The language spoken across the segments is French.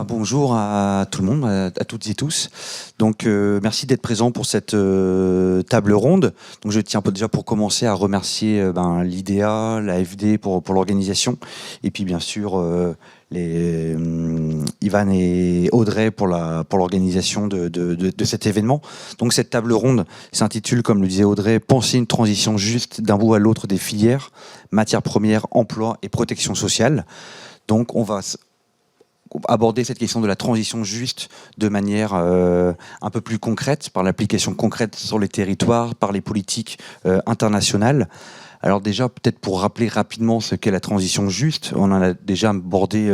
Bonjour à tout le monde, à toutes et tous. Donc merci d'être présent pour cette table ronde. Donc je tiens déjà pour commencer à remercier l'IDEA, l'AFD pour l'organisation, et puis bien sûr Ivan et Audrey pour l'organisation de cet événement. Donc cette table ronde s'intitule, comme le disait Audrey, Penser une transition juste d'un bout à l'autre des filières, matières premières, emploi et protection sociale. Donc on va aborder cette question de la transition juste de manière un peu plus concrète, par l'application concrète sur les territoires, par les politiques internationales. Alors déjà, peut-être pour rappeler rapidement ce qu'est la transition juste, on en a déjà abordé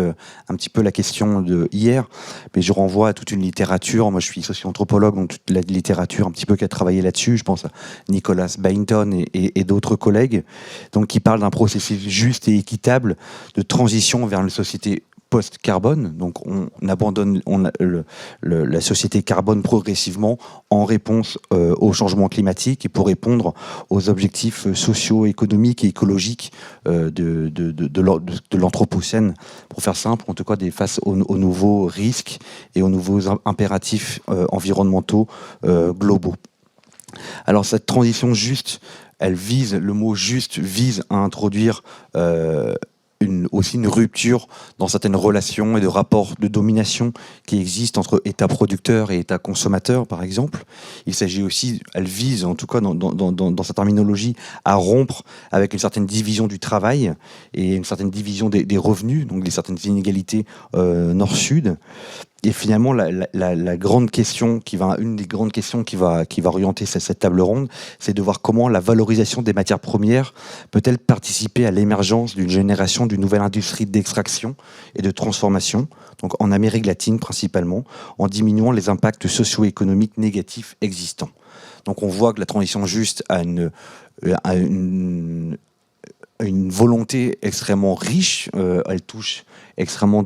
un petit peu la question hier, mais je renvoie à toute une littérature. Moi, je suis socio-anthropologue, donc toute la littérature un petit peu qui a travaillé là-dessus. Je pense à Nicholas Bainton et d'autres collègues, donc qui parlent d'un processus juste et équitable de transition vers une société post-carbone. Donc on abandonne la société carbone progressivement en réponse au changement climatique et pour répondre aux objectifs socio-économiques et écologiques de l'anthropocène, pour faire simple, en tout cas face aux nouveaux risques et aux nouveaux impératifs environnementaux globaux. Alors cette transition juste, le mot juste vise à introduire aussi une rupture dans certaines relations et de rapports de domination qui existent entre État producteur et État consommateur, par exemple. Il s'agit aussi, elle vise, en tout cas dans sa terminologie, à rompre avec une certaine division du travail et une certaine division des revenus, donc des certaines inégalités nord-sud. Et finalement, la grande question une des grandes questions qui va orienter cette table ronde, c'est de voir comment la valorisation des matières premières peut-elle participer à l'émergence d'une génération d'une nouvelle industrie d'extraction et de transformation, donc en Amérique latine principalement, en diminuant les impacts socio-économiques négatifs existants. Donc on voit que la transition juste a une volonté extrêmement riche, elle touche extrêmement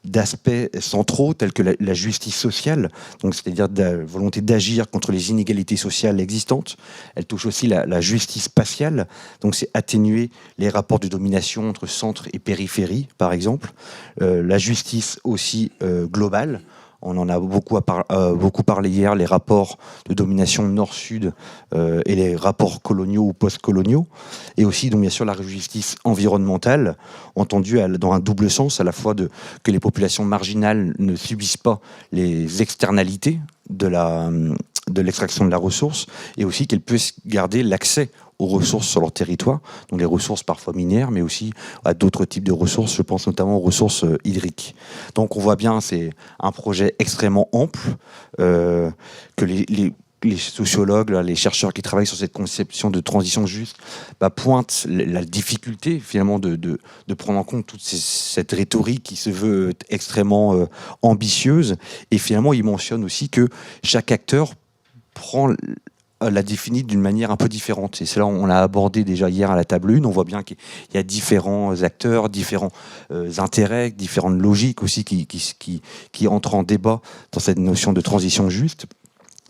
d'aspects centraux tels que la justice sociale, donc c'est-à-dire la volonté d'agir contre les inégalités sociales existantes. Elle touche aussi la justice spatiale, donc c'est atténuer les rapports de domination entre centre et périphérie, par exemple. La justice aussi globale. On en a beaucoup parlé hier, les rapports de domination nord-sud et les rapports coloniaux ou post-coloniaux. Et aussi, donc, bien sûr, la justice environnementale, entendue dans un double sens, à la fois que les populations marginales ne subissent pas les externalités de l'extraction de la ressource, et aussi qu'elles puissent garder l'accès aux ressources sur leur territoire, donc les ressources parfois minières, mais aussi à d'autres types de ressources, je pense notamment aux ressources hydriques. Donc on voit bien, c'est un projet extrêmement ample, que les sociologues, les chercheurs qui travaillent sur cette conception de transition juste, pointent la difficulté finalement de prendre en compte toute cette rhétorique qui se veut extrêmement ambitieuse, et finalement ils mentionnent aussi que chaque acteur la définit d'une manière un peu différente. Et c'est là, on l'a abordé déjà hier à la table 1. On voit bien qu'il y a différents acteurs, différents intérêts, différentes logiques aussi qui entrent en débat dans cette notion de transition juste.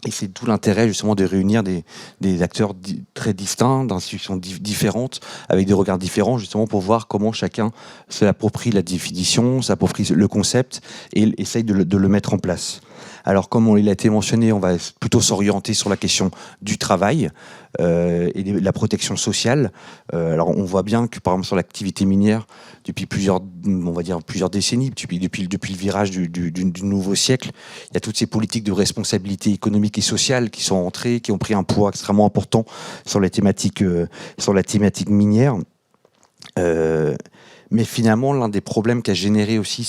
Et c'est tout l'intérêt justement de réunir des acteurs très distincts, d'institutions différentes, avec des regards différents, justement pour voir comment chacun s'approprie la définition, s'approprie le concept et essaye de le mettre en place. Alors, comme il a été mentionné, on va plutôt s'orienter sur la question du travail et de la protection sociale. Alors, on voit bien que, par exemple, sur l'activité minière, depuis plusieurs décennies, depuis le virage du nouveau siècle, il y a toutes ces politiques de responsabilité économique et sociale qui sont entrées, qui ont pris un poids extrêmement important sur la thématique minière. Mais finalement, l'un des problèmes qu'a généré aussi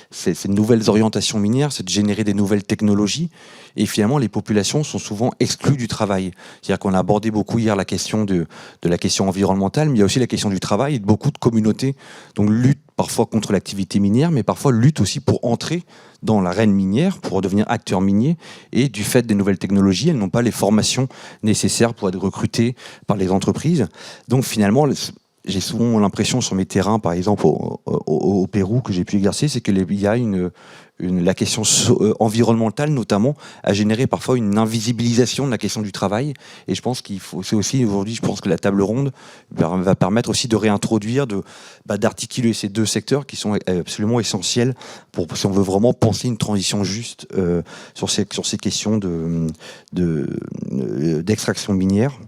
ces nouvelles orientations minières, c'est de générer des nouvelles technologies. Et finalement, les populations sont souvent exclues du travail. C'est-à-dire qu'on a abordé beaucoup hier la question de la question environnementale, mais il y a aussi la question du travail. Et beaucoup de communautés donc, luttent parfois contre l'activité minière, mais parfois luttent aussi pour entrer dans l'arène minière, pour devenir acteurs miniers. Et du fait des nouvelles technologies, elles n'ont pas les formations nécessaires pour être recrutées par les entreprises. Donc finalement, j'ai souvent l'impression sur mes terrains, par exemple au Pérou, que j'ai pu exercer, c'est qu'il y a une la question environnementale notamment a généré parfois une invisibilisation de la question du travail. Et je pense c'est aussi aujourd'hui, je pense que la table ronde va permettre aussi de réintroduire, d'articuler ces deux secteurs qui sont absolument essentiels si on veut vraiment penser une transition juste sur ces questions d'extraction minière.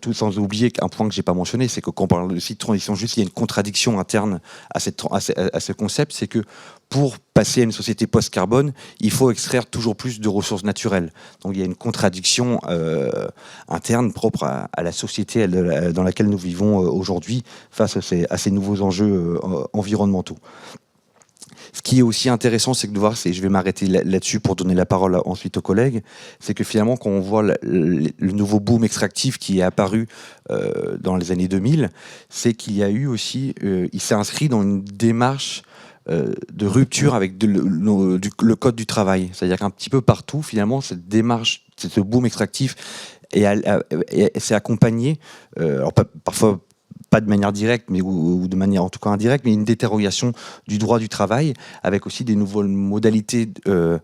Tout sans oublier qu'un point que j'ai pas mentionné, c'est que quand on parle aussi de transition juste, il y a une contradiction interne à ce concept, c'est que pour passer à une société post-carbone, il faut extraire toujours plus de ressources naturelles. Donc il y a une contradiction interne propre à la société dans laquelle nous vivons aujourd'hui face à ces nouveaux enjeux environnementaux. Ce qui est aussi intéressant, c'est que de voir, je vais m'arrêter là-dessus pour donner la parole ensuite aux collègues, c'est que finalement, quand on voit le nouveau boom extractif qui est apparu dans les années 2000, c'est qu'il y a eu aussi, il s'est inscrit dans une démarche de rupture avec le code du travail. C'est-à-dire qu'un petit peu partout, finalement, cette démarche, ce boom extractif s'est accompagné, alors parfois pas de manière directe, mais ou de manière en tout cas indirecte, mais une détérioration du droit du travail, avec aussi des nouvelles modalités de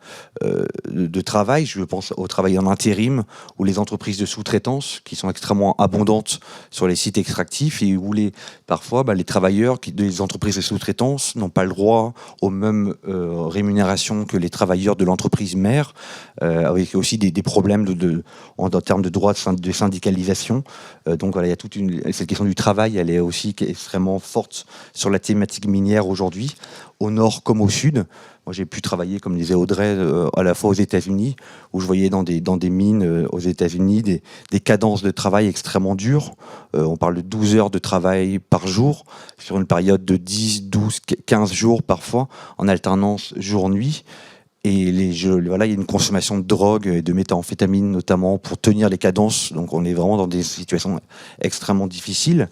travail. Je pense au travail en intérim, ou les entreprises de sous-traitance, qui sont extrêmement abondantes sur les sites extractifs, et où parfois les travailleurs des entreprises de sous-traitance n'ont pas le droit aux mêmes rémunérations que les travailleurs de l'entreprise mère, avec aussi des problèmes en termes de droits de syndicalisation. Donc voilà, il y a cette question du travail, elle est aussi extrêmement forte sur la thématique minière aujourd'hui, au nord comme au sud. Moi, j'ai pu travailler, comme disait Audrey, à la fois aux États-Unis, où je voyais dans des mines aux États-Unis des cadences de travail extrêmement dures. On parle de 12 heures de travail par jour, sur une période de 10, 12, 15 jours parfois, en alternance jour-nuit. Et il y a une consommation de drogue et de méthamphétamine notamment pour tenir les cadences. Donc on est vraiment dans des situations extrêmement difficiles.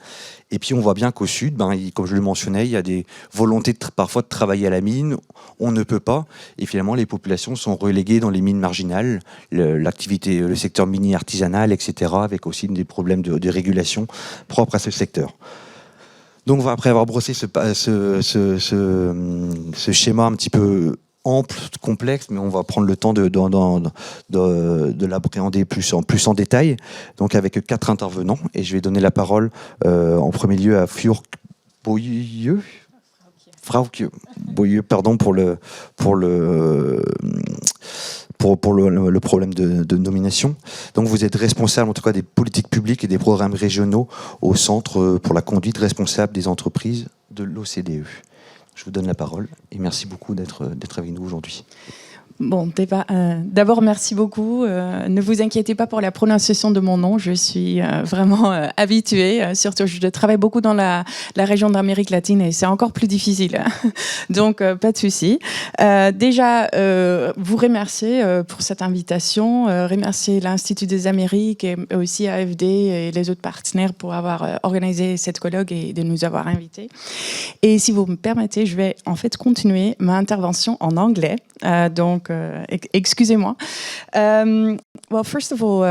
Et puis on voit bien qu'au sud, comme je le mentionnais, il y a des volontés parfois de travailler à la mine. On ne peut pas. Et finalement, les populations sont reléguées dans les mines marginales, le secteur minier artisanal, etc., avec aussi des problèmes de régulation propres à ce secteur. Donc après avoir brossé ce schéma un petit peu ample, complexe, mais on va prendre le temps de l'appréhender plus en détail. Donc avec 4 intervenants, et je vais donner la parole en premier lieu à Fjord Boyeux. Frauke Boyeux, pardon pour le problème de nomination. Donc vous êtes responsable en tout cas des politiques publiques et des programmes régionaux au Centre pour la conduite responsable des entreprises de l'OCDE. Je vous donne la parole et merci beaucoup d'être avec nous aujourd'hui. Bon, d'abord, merci beaucoup. Ne vous inquiétez pas pour la prononciation de mon nom. Je suis vraiment habituée. Surtout, je travaille beaucoup dans la région d'Amérique latine et c'est encore plus difficile. Donc, pas de souci. Déjà, vous remercier pour cette invitation. Remercier l'Institut des Amériques et aussi AFD et les autres partenaires pour avoir organisé cette colloque et de nous avoir invités. Et si vous me permettez, je vais en fait continuer ma intervention en anglais. Donc, excusez-moi. Well, first of all,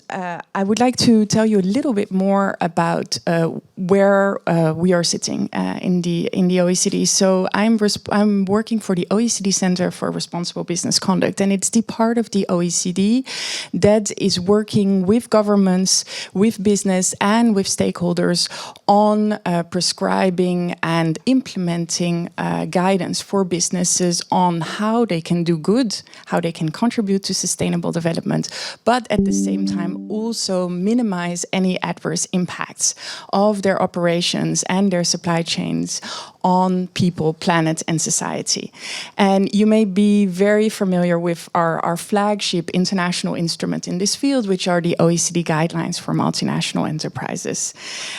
I would like to tell you a little bit more about where we are sitting in the OECD. So I'm working for the OECD Center for Responsible Business Conduct, and it's the part of the OECD that is working with governments, with business, and with stakeholders on prescribing and implementing guidance for businesses on how they can do good, how they can contribute to sustainable development, but at the same time also minimize any adverse impacts of their operations and their supply chains on people, planet, and society. And you may be very familiar with our flagship international instrument in this field, which are the OECD guidelines for multinational enterprises.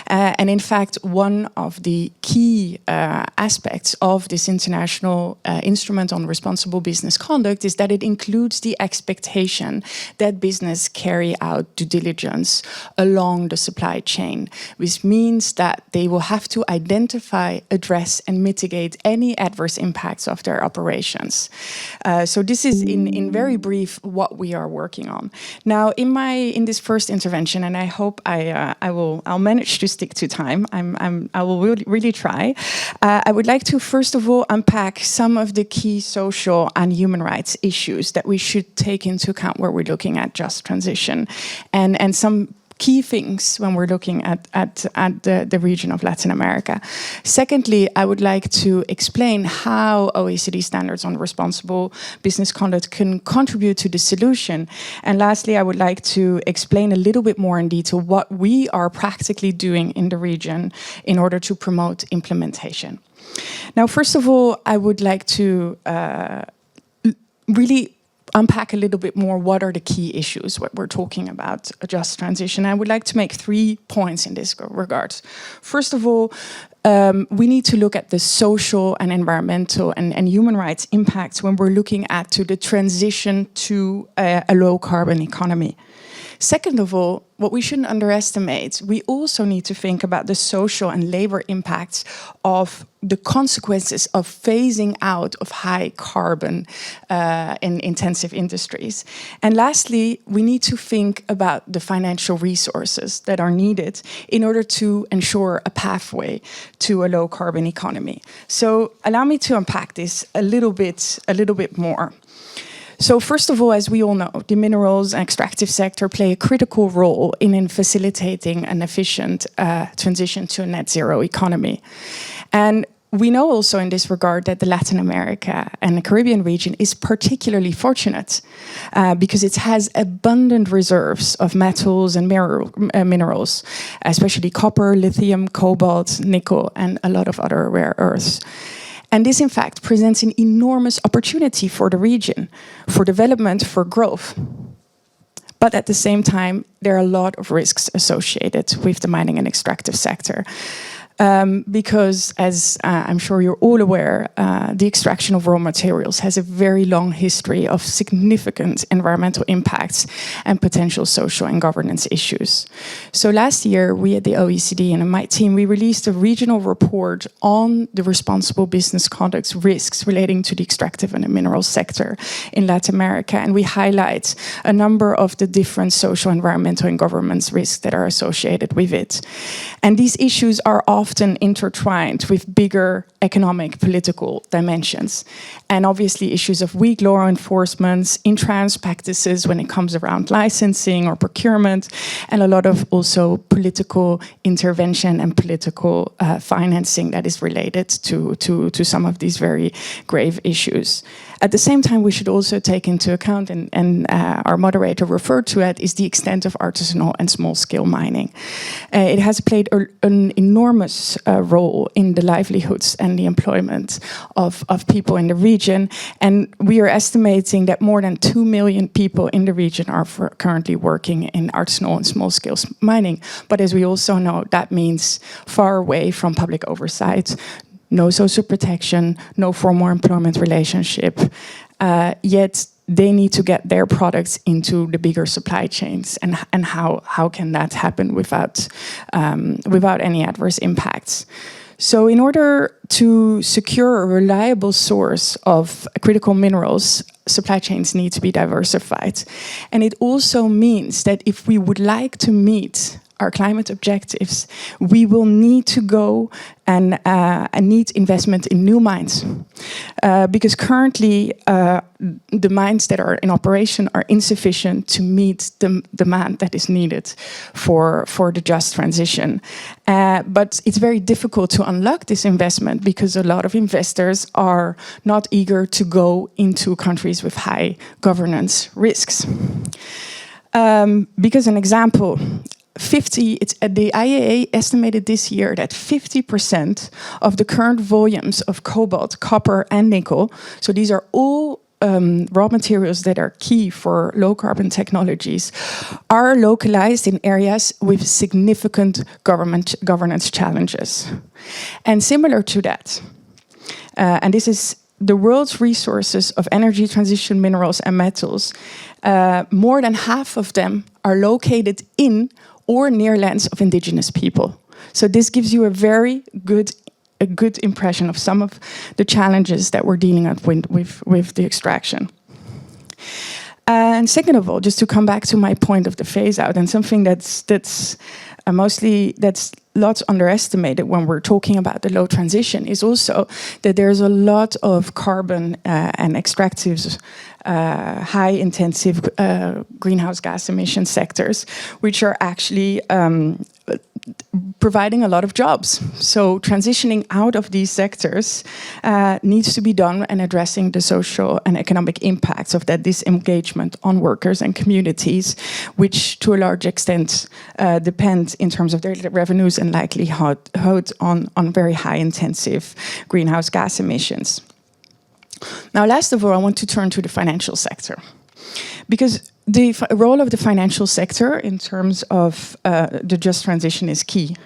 And in fact, one of the key aspects of this international instrument on responsible business conduct is that it includes the expectation that business carry out due diligence along the supply chain, which means that they will have to identify, address, address and mitigate any adverse impacts of their operations. So this is in very brief what we are working on. Now, in this first intervention, and I hope I'll manage to stick to time. I will really try. I would like to first of all unpack some of the key social and human rights issues that we should take into account where we're looking at just transition, and some key things when we're looking at the region of Latin America. Secondly, I would like to explain how OECD standards on responsible business conduct can contribute to the solution. And lastly, I would like to explain a little bit more in detail what we are practically doing in the region in order to promote implementation. Now, first of all, I would like to really unpack a little bit more what are the key issues, what we're talking about, a just transition. I would like to make 3 points in this regard. First of all, we need to look at the social and environmental and human rights impacts when we're looking at the transition to a low carbon economy. Second of all, what we shouldn't underestimate, we also need to think about the social and labor impacts of the consequences of phasing out of high carbon in intensive industries. And lastly, we need to think about the financial resources that are needed in order to ensure a pathway to a low carbon economy. So allow me to unpack this a little bit more. So first of all, as we all know, the minerals and extractive sector play a critical role in facilitating an efficient transition to a net zero economy. And we know also in this regard that the Latin America and the Caribbean region is particularly fortunate because it has abundant reserves of metals and minerals, especially copper, lithium, cobalt, nickel, and a lot of other rare earths. And this, in fact, presents an enormous opportunity for the region, for development, for growth. But at the same time, there are a lot of risks associated with the mining and extractive sector. Because, as I'm sure you're all aware, the extraction of raw materials has a very long history of significant environmental impacts and potential social and governance issues. So last year, we at the OECD and my team, we released a regional report on the responsible business conduct risks relating to the extractive and the mineral sector in Latin America. And we highlight a number of the different social, environmental, and governance risks that are associated with it. And these issues are often intertwined with bigger economic, political dimensions. And obviously issues of weak law enforcement, in-trans practices when it comes around licensing or procurement, and a lot of also political intervention and political financing that is related to some of these very grave issues. At the same time, we should also take into account, and our moderator referred to it, is the extent of artisanal and small-scale mining. It has played an enormous role in the livelihoods and the employment of people in the region. And we are estimating that more than 2 million people in the region are currently working in artisanal and small-scale mining. But as we also know, that means far away from public oversight, no social protection, no formal employment relationship, yet they need to get their products into the bigger supply chains. And how can that happen without any adverse impacts? So in order to secure a reliable source of critical minerals, supply chains need to be diversified. And it also means that if we would like to meet our climate objectives, we will need to go and need investment in new mines. Because currently, the mines that are in operation are insufficient to meet the demand that is needed for the just transition. But it's very difficult to unlock this investment because a lot of investors are not eager to go into countries with high governance risks. Because an example, the IEA estimated this year that 50% of the current volumes of cobalt, copper, and nickel, so these are all raw materials that are key for low carbon technologies, are localized in areas with significant governance challenges. And similar to that, and this is the world's resources of energy transition minerals and metals, more than half of them are located in or near lands of indigenous people. So this gives you a very good a good impression of some of the challenges that we're dealing with the extraction. And second of all, just to come back to my point of the phase out, and something that's lots underestimated when we're talking about the low transition is also that there's a lot of carbon and extractives, high intensive greenhouse gas emission sectors, which are actually providing a lot of jobs. So transitioning out of these sectors needs to be done and addressing the social and economic impacts of that disengagement on workers and communities, which to a large extent depend in terms of their revenues and likelihood on very high intensive greenhouse gas emissions. Now, last of all, I want to turn to the financial sector, because the role of the financial sector in terms of the just transition is key.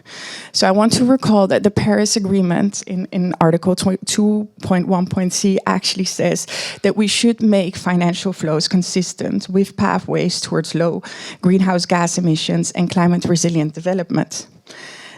So I want to recall that the Paris Agreement in Article 2.1.c actually says that we should make financial flows consistent with pathways towards low greenhouse gas emissions and climate resilient development.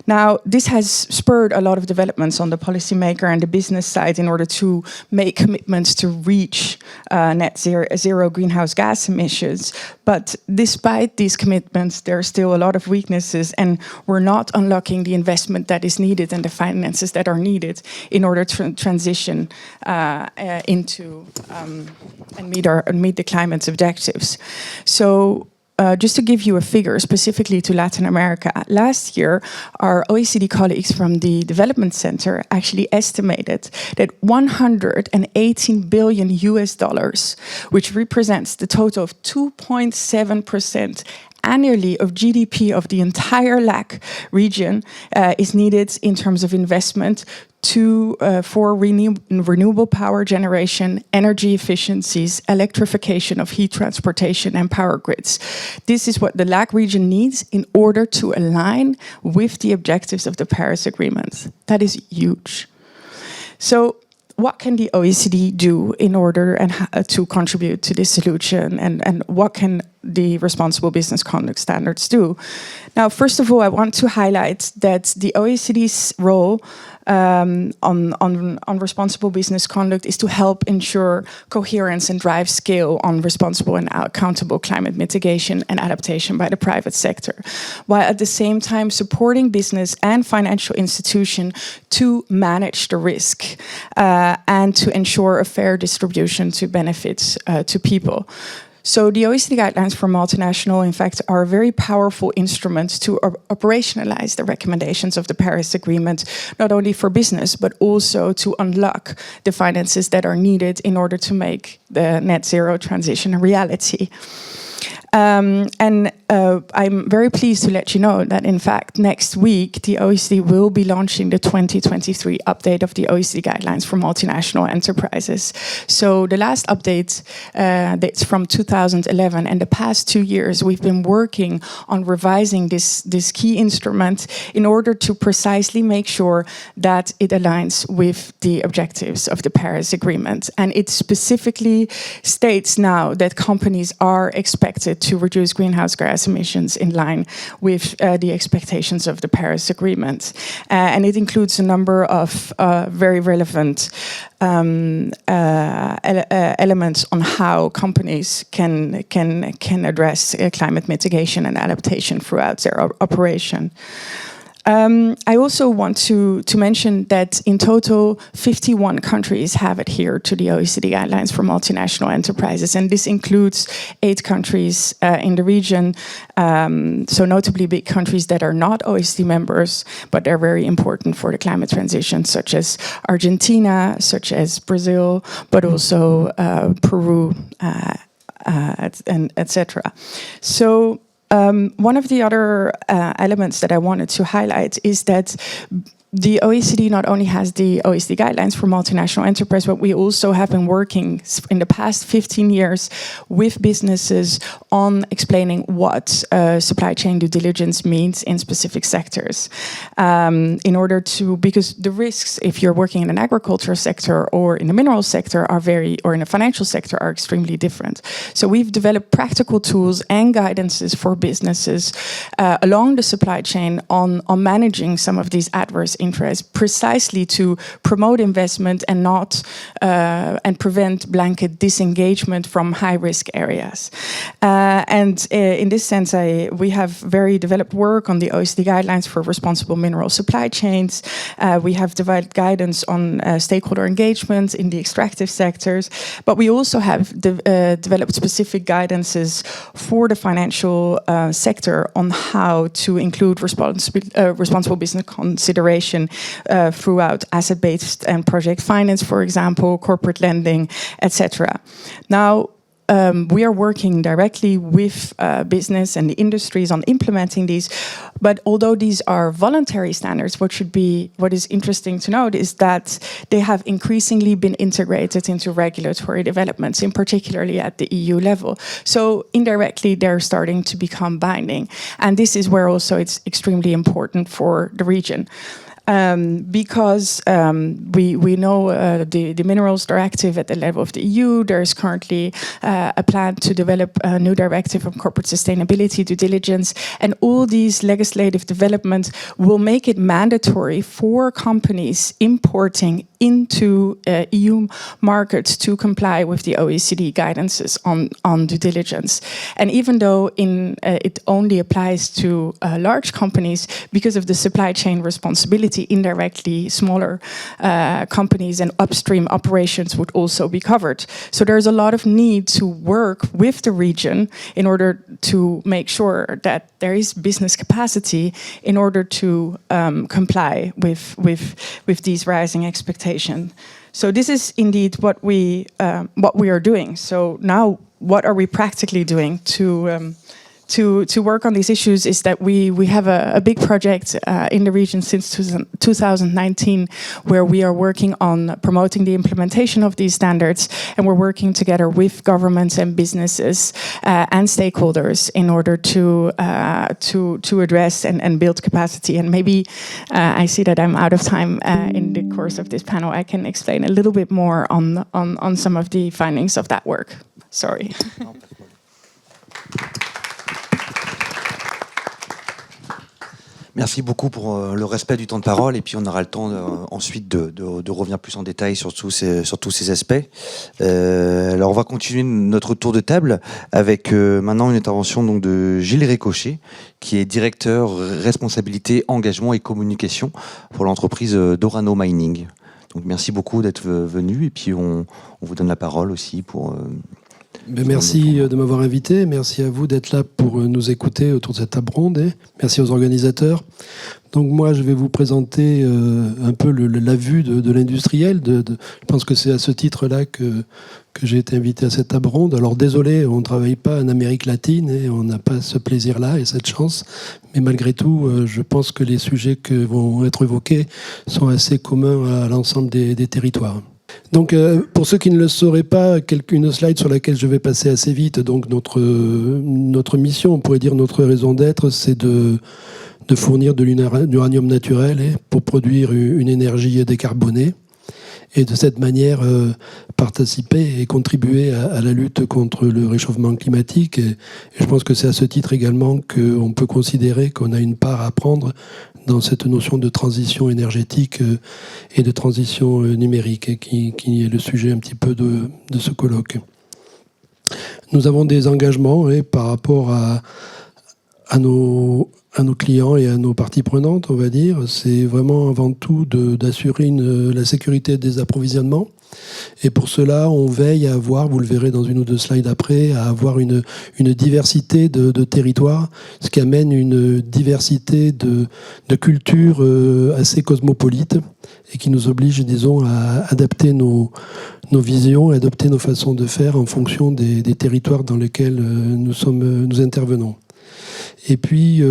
Now, this has spurred a lot of developments on the policymaker and the business side in order to make commitments to reach net zero greenhouse gas emissions. But despite these commitments, there are still a lot of weaknesses, and we're not unlocking the investment that is needed and the finances that are needed in order to transition into and meet the climate objectives. So, just to give you a figure specifically to Latin America, last year our OECD colleagues from the Development Center actually estimated that $118 billion, which represents the total of 2.7% annually of GDP of the entire LAC region, is needed in terms of investment for renewable power generation, energy efficiencies, electrification of heat transportation and power grids. This is what the LAC region needs in order to align with the objectives of the Paris Agreement. That is huge. So what can the OECD do in order to contribute to this solution, and what can the responsible business conduct standards do? Now, first of all, I want to highlight that the OECD's role on responsible business conduct is to help ensure coherence and drive scale on responsible and accountable climate mitigation and adaptation by the private sector, while at the same time supporting business and financial institutions to manage the risk and to ensure a fair distribution to benefits to people. So the OECD guidelines for multinational, in fact, are a very powerful instrument to operationalize the recommendations of the Paris Agreement, not only for business, but also to unlock the finances that are needed in order to make the net zero transition a reality. I'm very pleased to let you know that, in fact, next week, the OECD will be launching the 2023 update of the OECD guidelines for multinational enterprises. So the last update dates from 2011, and the past 2 years, we've been working on revising this key instrument in order to precisely make sure that it aligns with the objectives of the Paris Agreement. And it specifically states now that companies are expected to reduce greenhouse gas emissions in line with the expectations of the Paris Agreement. And it includes a number of very relevant elements on how companies can address climate mitigation and adaptation throughout their operation. I also want to mention that in total, 51 countries have adhered to the OECD guidelines for multinational enterprises, and this includes 8 countries in the region, so notably big countries that are not OECD members, but they're very important for the climate transition, such as Argentina, such as Brazil, but also Peru, and etc. So one of the other elements that I wanted to highlight is that the OECD not only has the OECD guidelines for multinational enterprise, but we also have been working in the past 15 years with businesses on explaining what supply chain due diligence means in specific sectors. In order to, because the risks, if you're working in an agriculture sector or in the mineral sector, or in a financial sector, are extremely different. So we've developed practical tools and guidances for businesses along the supply chain on managing some of these adverse interest, precisely to promote investment and not and prevent blanket disengagement from high-risk areas. And in this sense, we have very developed work on the OECD guidelines for responsible mineral supply chains. We have developed guidance on stakeholder engagement in the extractive sectors, but we also have developed specific guidances for the financial sector on how to include responsible business consideration throughout asset-based and project finance, for example, corporate lending, etc. Now, we are working directly with business and the industries on implementing these. But although these are voluntary standards, what is interesting to note is that they have increasingly been integrated into regulatory developments, in particularly at the EU level. So indirectly, they're starting to become binding. And this is where also it's extremely important for the region. Because we know the Minerals Directive at the level of the EU. There's currently a plan to develop a new directive on corporate sustainability due diligence, and all these legislative developments will make it mandatory for companies importing into EU markets to comply with the OECD guidances on due diligence. And even though it only applies to large companies, because of the supply chain responsibility, indirectly smaller companies and upstream operations would also be covered. So there's a lot of need to work with the region in order to make sure that there is business capacity in order to comply with these rising expectations. So this is indeed what we are doing. So now, what are we practically doing to work on these issues? Is that we have a big project in the region since 2019, where we are working on promoting the implementation of these standards, and we're working together with governments and businesses and stakeholders in order to address and build capacity. And maybe I see that I'm out of time in the course of this panel. I can explain a little bit more on some of the findings of that work. Sorry. Merci beaucoup pour le respect du temps de parole, et puis on aura le temps ensuite de revenir plus en détail sur tous ces aspects. Alors on va continuer notre tour de table avec maintenant une intervention donc de Gilles Récochet, qui est directeur responsabilité, engagement et communication pour l'entreprise Dorano Mining. Donc merci beaucoup d'être venu, et puis on vous donne la parole aussi pour... Merci de m'avoir invité, merci à vous d'être là pour nous écouter autour de cette table ronde, et merci aux organisateurs. Donc moi, je vais vous présenter un peu la vue de l'industriel. Je pense que c'est à ce titre-là que j'ai été invité à cette table ronde. Alors désolé, on ne travaille pas en Amérique latine et on n'a pas ce plaisir-là et cette chance. Mais malgré tout, je pense que les sujets qui vont être évoqués sont assez communs à l'ensemble des territoires. Donc, pour ceux qui ne le sauraient pas, une slide sur laquelle je vais passer assez vite. Donc, notre mission, on pourrait dire notre raison d'être, c'est de fournir de l'uranium naturel pour produire une énergie décarbonée, et de cette manière participer et contribuer à la lutte contre le réchauffement climatique. Et je pense que c'est à ce titre également qu'on peut considérer qu'on a une part à prendre dans cette notion de transition énergétique et de transition numérique, qui est le sujet un petit peu de ce colloque. Nous avons des engagements par rapport à nos clients et à nos parties prenantes, on va dire. C'est vraiment avant tout d'assurer la sécurité des approvisionnements. Et pour cela, on veille à avoir, vous le verrez dans une ou deux slides après, à avoir une diversité de territoires, ce qui amène une diversité de cultures assez cosmopolites, et qui nous oblige, disons, à adapter nos visions, à adapter nos façons de faire en fonction des territoires dans lesquels nous intervenons. Et puis,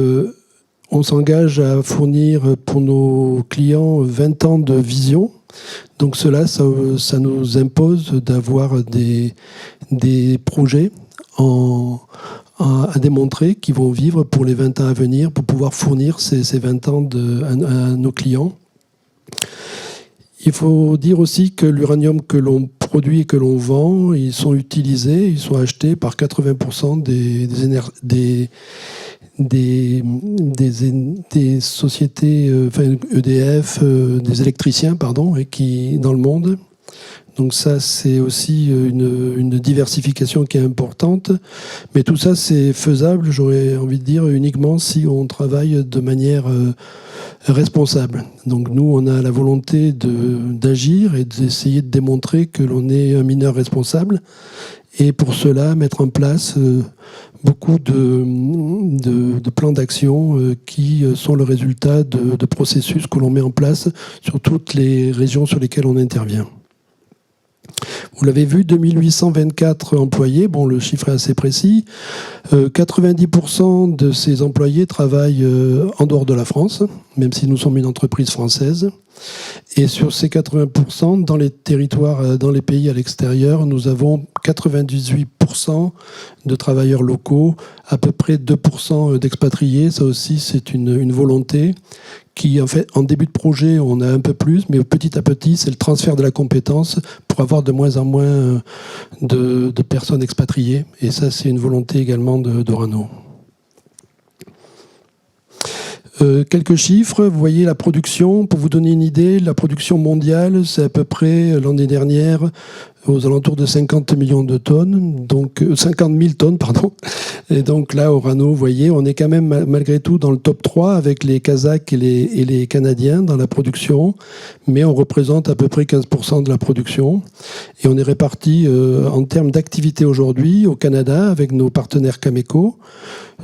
on s'engage à fournir pour nos clients 20 ans de vision. Donc cela, ça nous impose d'avoir des projets à démontrer qui vont vivre pour les 20 ans à venir, pour pouvoir fournir ces 20 ans à nos clients. Il faut dire aussi que l'uranium que l'on produit que l'on vend, ils sont utilisés, ils sont achetés par 80% des sociétés, enfin EDF, des électriciens, pardon, dans le monde. Donc ça, c'est aussi une diversification qui est importante. Mais tout ça, c'est faisable, j'aurais envie de dire, uniquement si on travaille de manière responsable. Donc nous, on a la volonté d'agir et d'essayer de démontrer que l'on est un mineur responsable. Et pour cela, mettre en place beaucoup de plans d'action qui sont le résultat de processus que l'on met en place sur toutes les régions sur lesquelles on intervient. Vous l'avez vu, 2824 employés, bon, le chiffre est assez précis. 90% de ces employés travaillent en dehors de la France, même si nous sommes une entreprise française. Et sur ces 80%, dans les territoires, dans les pays à l'extérieur, nous avons 98% de travailleurs locaux, à peu près 2% d'expatriés. Ça aussi, c'est une volonté qui, en fait, en début de projet, on a un peu plus, mais petit à petit, c'est le transfert de la compétence pour avoir de moins en moins de personnes expatriées. Et ça, c'est une volonté également d'Orano. Quelques chiffres, vous voyez la production, pour vous donner une idée, la production mondiale, c'est à peu près l'année dernière aux alentours de 50 millions de tonnes, donc 50 000 tonnes, pardon. Et donc là, Orano, vous voyez, on est quand même malgré tout dans le top 3 avec les Kazakhs et les Canadiens dans la production, mais on représente à peu près 15% de la production. Et on est répartis en termes d'activité aujourd'hui au Canada avec nos partenaires Cameco,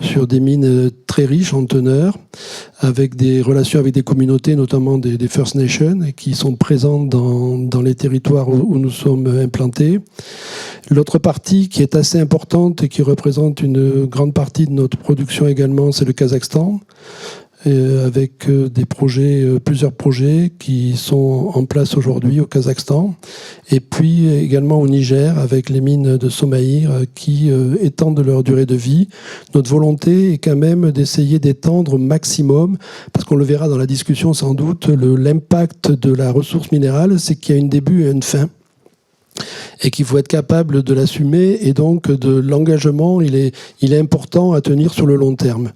sur des mines très riches en teneur, avec des relations avec des communautés, notamment des First Nations, qui sont présentes dans les territoires où nous sommes implantés. L'autre partie qui est assez importante et qui représente une grande partie de notre production également, c'est le Kazakhstan, avec des projets, plusieurs projets qui sont en place aujourd'hui au Kazakhstan, et puis également au Niger avec les mines de Somaïr qui étendent leur durée de vie. Notre volonté est quand même d'essayer d'étendre au maximum, parce qu'on le verra dans la discussion sans doute, l'impact de la ressource minérale, c'est qu'il y a un début et une fin, et qu'il faut être capable de l'assumer, et donc de l'engagement, il est important à tenir sur le long terme.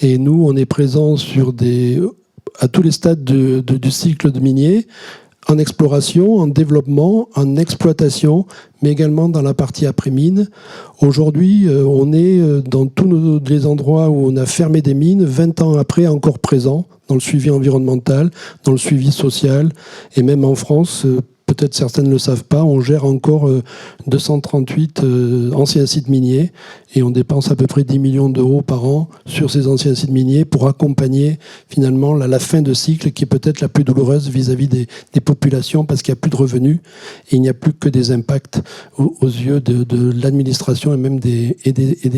Et nous, on est présents à tous les stades du cycle de minier, en exploration, en développement, en exploitation, mais également dans la partie après-mine. Aujourd'hui, on est dans tous les endroits où on a fermé des mines, 20 ans après, encore présents, dans le suivi environnemental, dans le suivi social, et même en France, peut-être certains ne le savent pas, on gère encore 238 anciens sites miniers et on dépense à peu près 10 millions d'euros par an sur ces anciens sites miniers pour accompagner finalement la fin de cycle qui est peut-être la plus douloureuse vis-à-vis des populations parce qu'il n'y a plus de revenus et il n'y a plus que des impacts aux yeux de l'administration et même des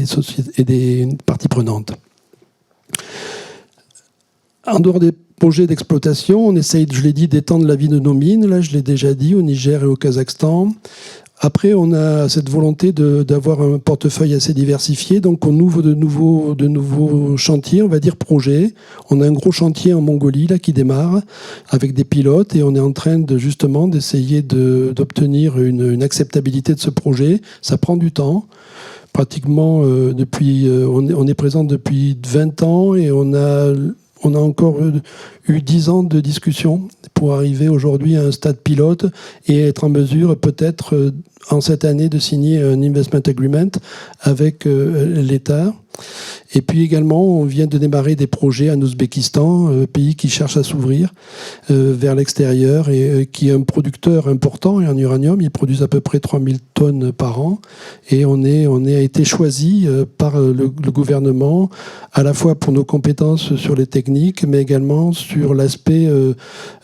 sociétés et des parties prenantes. En dehors des projets d'exploitation, on essaye, je l'ai dit, d'étendre la vie de nos mines. Là, je l'ai déjà dit, au Niger et au Kazakhstan. Après, on a cette volonté d'avoir un portefeuille assez diversifié. Donc, on ouvre de nouveaux chantiers, on va dire projets. On a un gros chantier en Mongolie là qui démarre avec des pilotes et on est en train d'essayer d'obtenir une acceptabilité de ce projet. Ça prend du temps. Pratiquement, on est présent depuis 20 ans et on a encore eu 10 ans de discussion pour arriver aujourd'hui à un stade pilote et être en mesure peut-être en cette année de signer un investment agreement avec l'État. Et puis également, on vient de démarrer des projets en Ouzbékistan, pays qui cherche à s'ouvrir vers l'extérieur et qui est un producteur important en uranium. Ils produisent à peu près 3000 tonnes par an. Et on a été choisi par le gouvernement, à la fois pour nos compétences sur les techniques, mais également sur l'aspect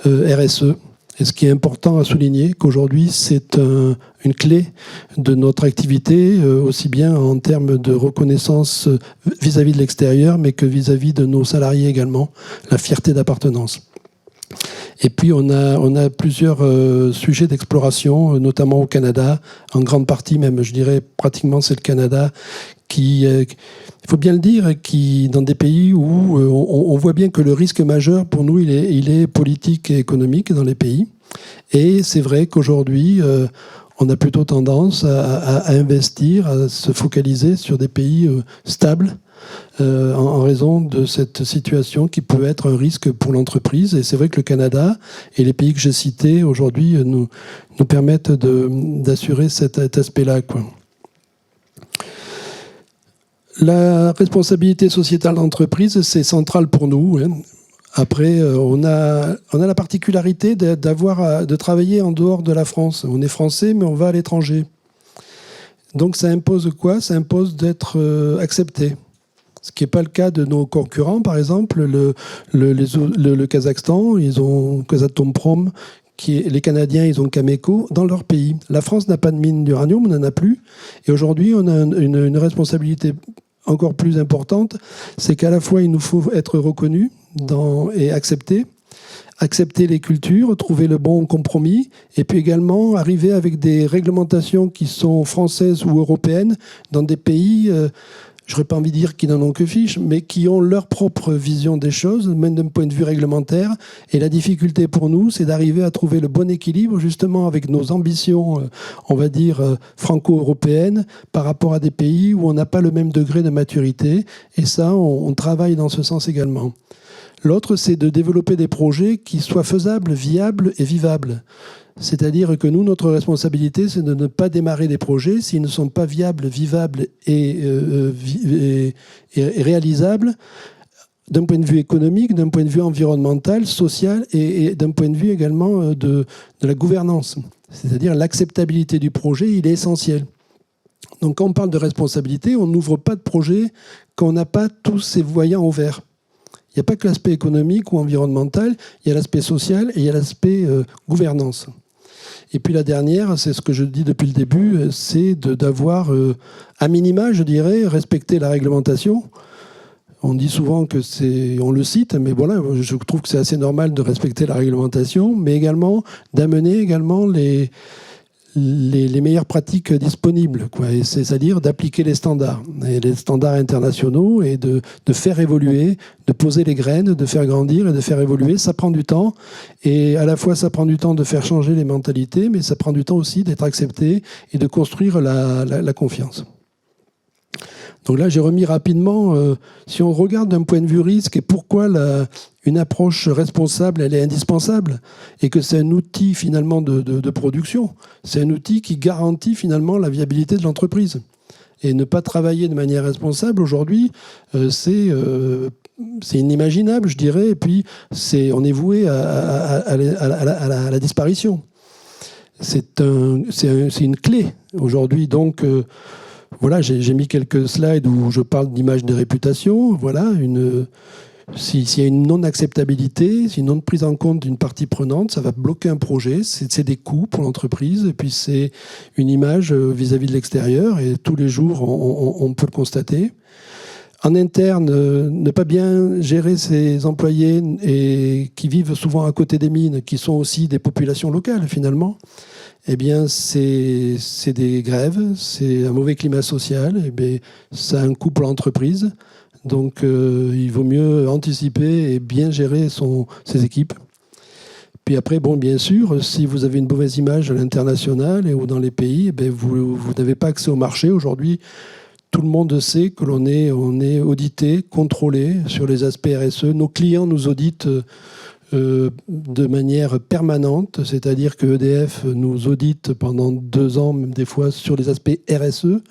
RSE. Et ce qui est important à souligner, qu'aujourd'hui, c'est une clé de notre activité, aussi bien en termes de reconnaissance vis-à-vis de l'extérieur, mais que vis-à-vis de nos salariés également, la fierté d'appartenance. Et puis on a plusieurs sujets d'exploration, notamment au Canada, en grande partie même, je dirais pratiquement c'est le Canada qui, il faut bien le dire, qui dans des pays où on voit bien que le risque majeur pour nous il est politique et économique dans les pays. Et c'est vrai qu'aujourd'hui on a plutôt tendance à investir, à se focaliser sur des pays stables en raison de cette situation qui peut être un risque pour l'entreprise. Et c'est vrai que le Canada et les pays que j'ai cités aujourd'hui nous permettent d'assurer cet aspect-là, quoi. La responsabilité sociétale d'entreprise, c'est central pour nous, hein. Après, on a la particularité de travailler en dehors de la France. On est français, mais on va à l'étranger. Donc ça impose quoi? Ça impose d'être accepté. Ce qui n'est pas le cas de nos concurrents, par exemple, le Kazakhstan, ils ont Kazatomprom, les Canadiens, ils ont Cameco dans leur pays. La France n'a pas de mine d'uranium, on n'en a plus. Et aujourd'hui, on a une responsabilité encore plus importante, c'est qu'à la fois, il nous faut être reconnus et accepter les cultures, trouver le bon compromis, et puis également arriver avec des réglementations qui sont françaises ou européennes dans des pays, je n'aurais pas envie de dire qu'ils n'en ont que fiche, mais qui ont leur propre vision des choses, même d'un point de vue réglementaire. Et la difficulté pour nous, c'est d'arriver à trouver le bon équilibre, justement, avec nos ambitions, on va dire, franco-européennes, par rapport à des pays où on n'a pas le même degré de maturité. Et ça, on travaille dans ce sens également. L'autre, c'est de développer des projets qui soient faisables, viables et vivables. C'est-à-dire que nous, notre responsabilité, c'est de ne pas démarrer des projets s'ils ne sont pas viables, vivables et réalisables d'un point de vue économique, d'un point de vue environnemental, social et d'un point de vue également de la gouvernance. C'est-à-dire l'acceptabilité du projet, il est essentiel. Donc quand on parle de responsabilité, on n'ouvre pas de projet quand on n'a pas tous ces voyants au vert. Il n'y a pas que l'aspect économique ou environnemental, il y a l'aspect social et il y a l'aspect gouvernance. Et puis la dernière, c'est ce que je dis depuis le début, c'est d'avoir, à minima, je dirais, respecté la réglementation. On dit souvent que on le cite, mais voilà, je trouve que c'est assez normal de respecter la réglementation, mais également d'amener également les meilleures pratiques disponibles, quoi. C'est-à-dire d'appliquer les standards internationaux et de faire évoluer, de poser les graines, de faire grandir et de faire évoluer. Ça prend du temps et à la fois ça prend du temps de faire changer les mentalités, mais ça prend du temps aussi d'être accepté et de construire la confiance. Donc là, j'ai remis rapidement, si on regarde d'un point de vue risque et pourquoi une approche responsable, elle est indispensable et que c'est un outil finalement de production. C'est un outil qui garantit finalement la viabilité de l'entreprise. Et ne pas travailler de manière responsable aujourd'hui, c'est inimaginable, je dirais. Et puis, on est voué à la disparition. C'est une clé aujourd'hui. Donc, voilà, j'ai mis quelques slides où je parle d'image de réputation. Voilà, s'il y a une non-acceptabilité, une non-prise en compte d'une partie prenante, ça va bloquer un projet. C'est des coûts pour l'entreprise et puis c'est une image vis-à-vis de l'extérieur et tous les jours, on peut le constater. En interne, ne pas bien gérer ses employés et qui vivent souvent à côté des mines, qui sont aussi des populations locales finalement, eh bien, c'est des grèves, c'est un mauvais climat social, et bien, ça a un coût pour l'entreprise. Donc, il vaut mieux anticiper et bien gérer ses équipes. Puis après, bon, bien sûr, si vous avez une mauvaise image à l'international ou dans les pays, eh bien, vous n'avez pas accès au marché. Aujourd'hui, tout le monde sait que on est audité, contrôlé sur les aspects RSE. Nos clients nous auditent de manière permanente, c'est-à-dire que EDF nous audite pendant 2 ans, même des fois, sur les aspects RSE.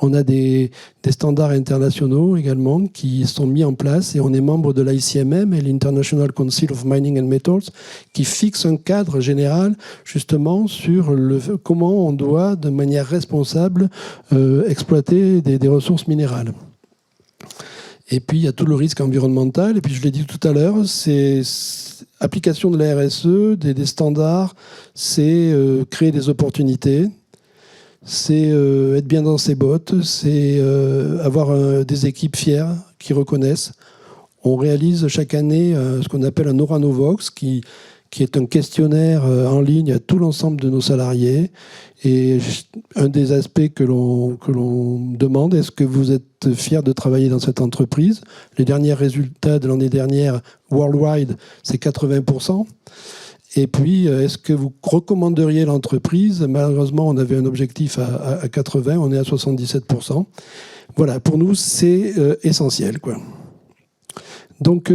On a des standards internationaux également qui sont mis en place et on est membre de l'ICMM et l'International Council of Mining and Metals qui fixe un cadre général justement sur comment on doit, de manière responsable, exploiter des ressources minérales. Et puis, il y a tout le risque environnemental. Et puis, je l'ai dit tout à l'heure, c'est application de la RSE, des standards, c'est créer des opportunités, c'est être bien dans ses bottes, c'est avoir des équipes fières qui reconnaissent. On réalise chaque année ce qu'on appelle un Oranovox, qui est un questionnaire en ligne à tout l'ensemble de nos salariés. Et un des aspects que l'on demande, est-ce que vous êtes fiers de travailler dans cette entreprise? Les derniers résultats de l'année dernière, worldwide, c'est 80%. Et puis, est-ce que vous recommanderiez l'entreprise? Malheureusement, on avait un objectif à 80, on est à 77%. Voilà, pour nous, c'est essentiel, quoi. Donc,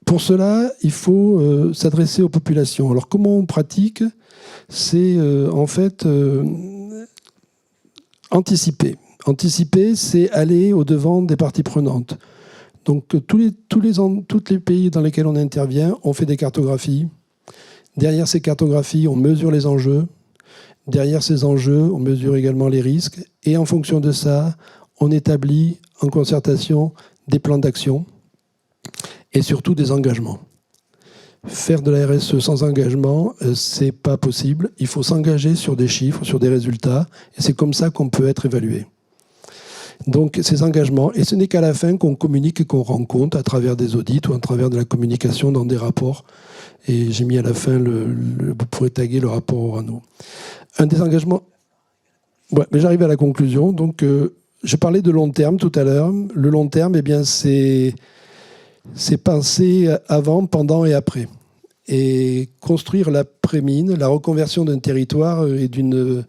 pour cela, il faut s'adresser aux populations. Alors, comment on pratique? C'est en fait anticiper. Anticiper, c'est aller au-devant des parties prenantes. Donc, tous les pays dans lesquels on intervient, on fait des cartographies. Derrière ces cartographies, on mesure les enjeux. Derrière ces enjeux, on mesure également les risques. Et en fonction de ça, on établit en concertation des plans d'action et surtout des engagements. Faire de la RSE sans engagement, c'est pas possible. Il faut s'engager sur des chiffres, sur des résultats. Et c'est comme ça qu'on peut être évalué. Donc ces engagements, et ce n'est qu'à la fin qu'on communique et qu'on rend compte à travers des audits ou à travers de la communication dans des rapports. Et j'ai mis à la fin, vous pourrez taguer le rapport Orano. Un des engagements... Ouais, mais j'arrive à la conclusion. Donc je parlais de long terme tout à l'heure. Le long terme, eh bien, c'est penser avant, pendant et après. Et construire l'après-mine, la reconversion d'un territoire et d'une...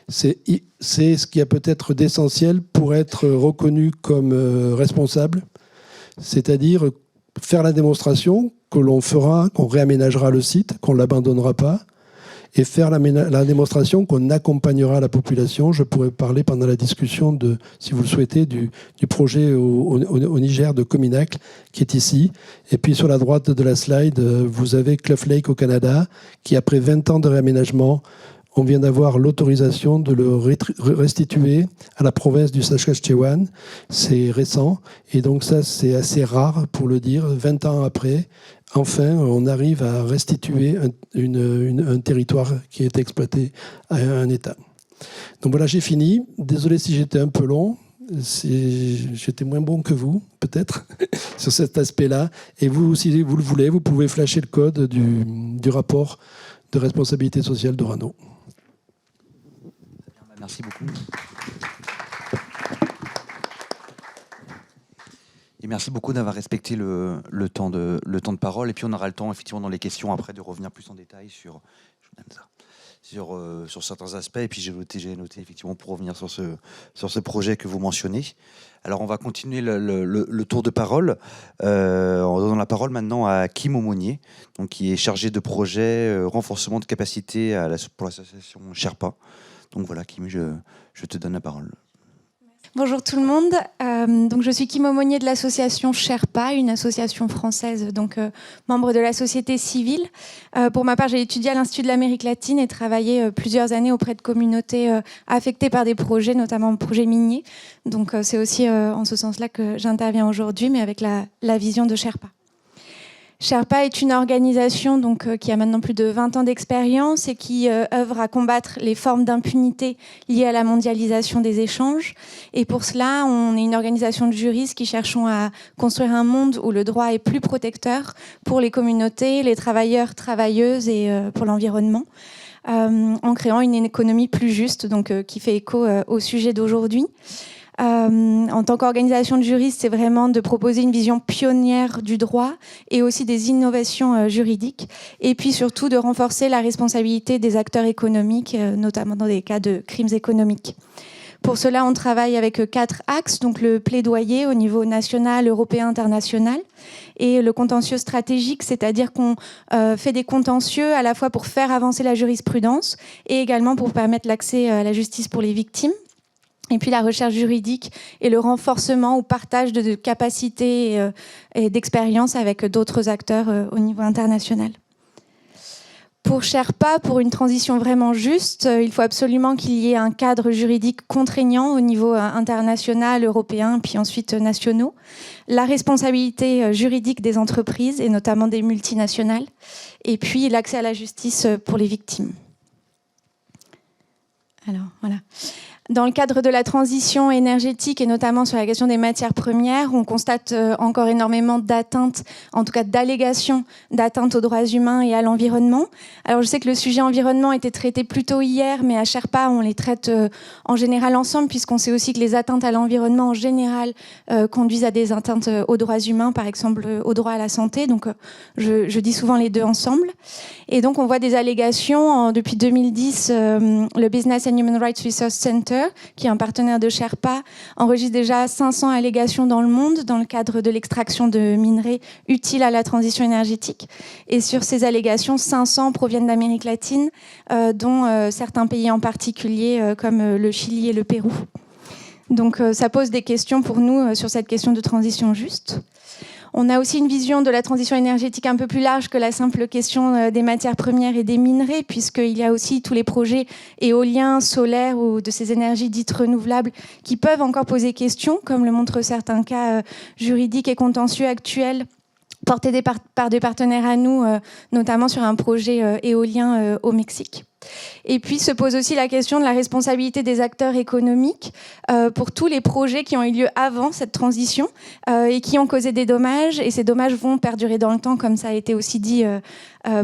C'est ce qu'il y a peut-être d'essentiel pour être reconnu comme responsable, c'est-à-dire faire la démonstration que l'on fera, qu'on réaménagera le site, qu'on ne l'abandonnera pas, et faire la démonstration qu'on accompagnera la population. Je pourrais parler pendant la discussion, si vous le souhaitez, du projet au Niger de Cominacle, qui est ici. Et puis sur la droite de la slide, vous avez Cluff Lake au Canada, qui après 20 ans de réaménagement, on vient d'avoir l'autorisation de le restituer à la province du Saskatchewan. C'est récent. Et donc ça, c'est assez rare pour le dire. 20 ans après, enfin, on arrive à restituer un territoire qui est exploité à un État. Donc voilà, j'ai fini. Désolé si j'étais un peu long. J'étais moins bon que vous, peut-être, sur cet aspect-là. Et vous, si vous le voulez, vous pouvez flasher le code du rapport de responsabilité sociale d'Orano. Merci beaucoup. Et merci beaucoup d'avoir respecté le temps de parole. Et puis on aura le temps, effectivement, dans les questions après, de revenir plus en détail sur certains aspects. Et puis j'ai noté effectivement pour revenir sur ce projet que vous mentionnez. Alors on va continuer le tour de parole en donnant la parole maintenant à Kim Aumonier, donc qui est chargé de projet renforcement de capacité pour l'association Sherpa. Donc voilà, Kim, je te donne la parole. Bonjour tout le monde. Donc je suis Kim Aumonier de l'association Sherpa, une association française, donc membre de la société civile. Pour ma part, j'ai étudié à l'Institut de l'Amérique latine et travaillé plusieurs années auprès de communautés affectées par des projets, notamment projets miniers. Donc c'est aussi en ce sens-là que j'interviens aujourd'hui, mais avec la vision de Sherpa. Sherpa est une organisation qui a maintenant plus de 20 ans d'expérience et qui œuvre à combattre les formes d'impunité liées à la mondialisation des échanges. Et pour cela, on est une organisation de juristes qui cherchons à construire un monde où le droit est plus protecteur pour les communautés, les travailleurs, travailleuses et pour l'environnement, en créant une économie plus juste, qui fait écho au sujet d'aujourd'hui. En tant qu'organisation de juristes, c'est vraiment de proposer une vision pionnière du droit et aussi des innovations juridiques, et puis surtout de renforcer la responsabilité des acteurs économiques, notamment dans des cas de crimes économiques. Pour cela, on travaille avec 4 axes, donc le plaidoyer au niveau national, européen, international, et le contentieux stratégique, c'est-à-dire qu'on fait des contentieux à la fois pour faire avancer la jurisprudence et également pour permettre l'accès à la justice pour les victimes. Et puis la recherche juridique et le renforcement ou partage de capacités et d'expériences avec d'autres acteurs au niveau international. Pour Sherpa, pour une transition vraiment juste, il faut absolument qu'il y ait un cadre juridique contraignant au niveau international, européen, puis ensuite nationaux. La responsabilité juridique des entreprises, et notamment des multinationales. Et puis l'accès à la justice pour les victimes. Alors, voilà. Dans le cadre de la transition énergétique et notamment sur la question des matières premières, on constate encore énormément d'atteintes, en tout cas d'allégations d'atteintes aux droits humains et à l'environnement. Alors je sais que le sujet environnement était traité plus tôt hier, mais à Sherpa, on les traite en général ensemble, puisqu'on sait aussi que les atteintes à l'environnement en général conduisent à des atteintes aux droits humains, par exemple au droit à la santé. Donc je dis souvent les deux ensemble. Et donc on voit des allégations. Depuis 2010, le Business and Human Rights Research Center, qui est un partenaire de Sherpa, enregistre déjà 500 allégations dans le monde dans le cadre de l'extraction de minerais utiles à la transition énergétique. Et sur ces allégations, 500 proviennent d'Amérique latine, dont certains pays en particulier, comme le Chili et le Pérou. Donc ça pose des questions pour nous sur cette question de transition juste. On a aussi une vision de la transition énergétique un peu plus large que la simple question des matières premières et des minerais, puisqu'il y a aussi tous les projets éoliens, solaires ou de ces énergies dites renouvelables qui peuvent encore poser question, comme le montrent certains cas juridiques et contentieux actuels portés par des partenaires à nous, notamment sur un projet éolien au Mexique. Et puis se pose aussi la question de la responsabilité des acteurs économiques pour tous les projets qui ont eu lieu avant cette transition et qui ont causé des dommages. Et ces dommages vont perdurer dans le temps, comme ça a été aussi dit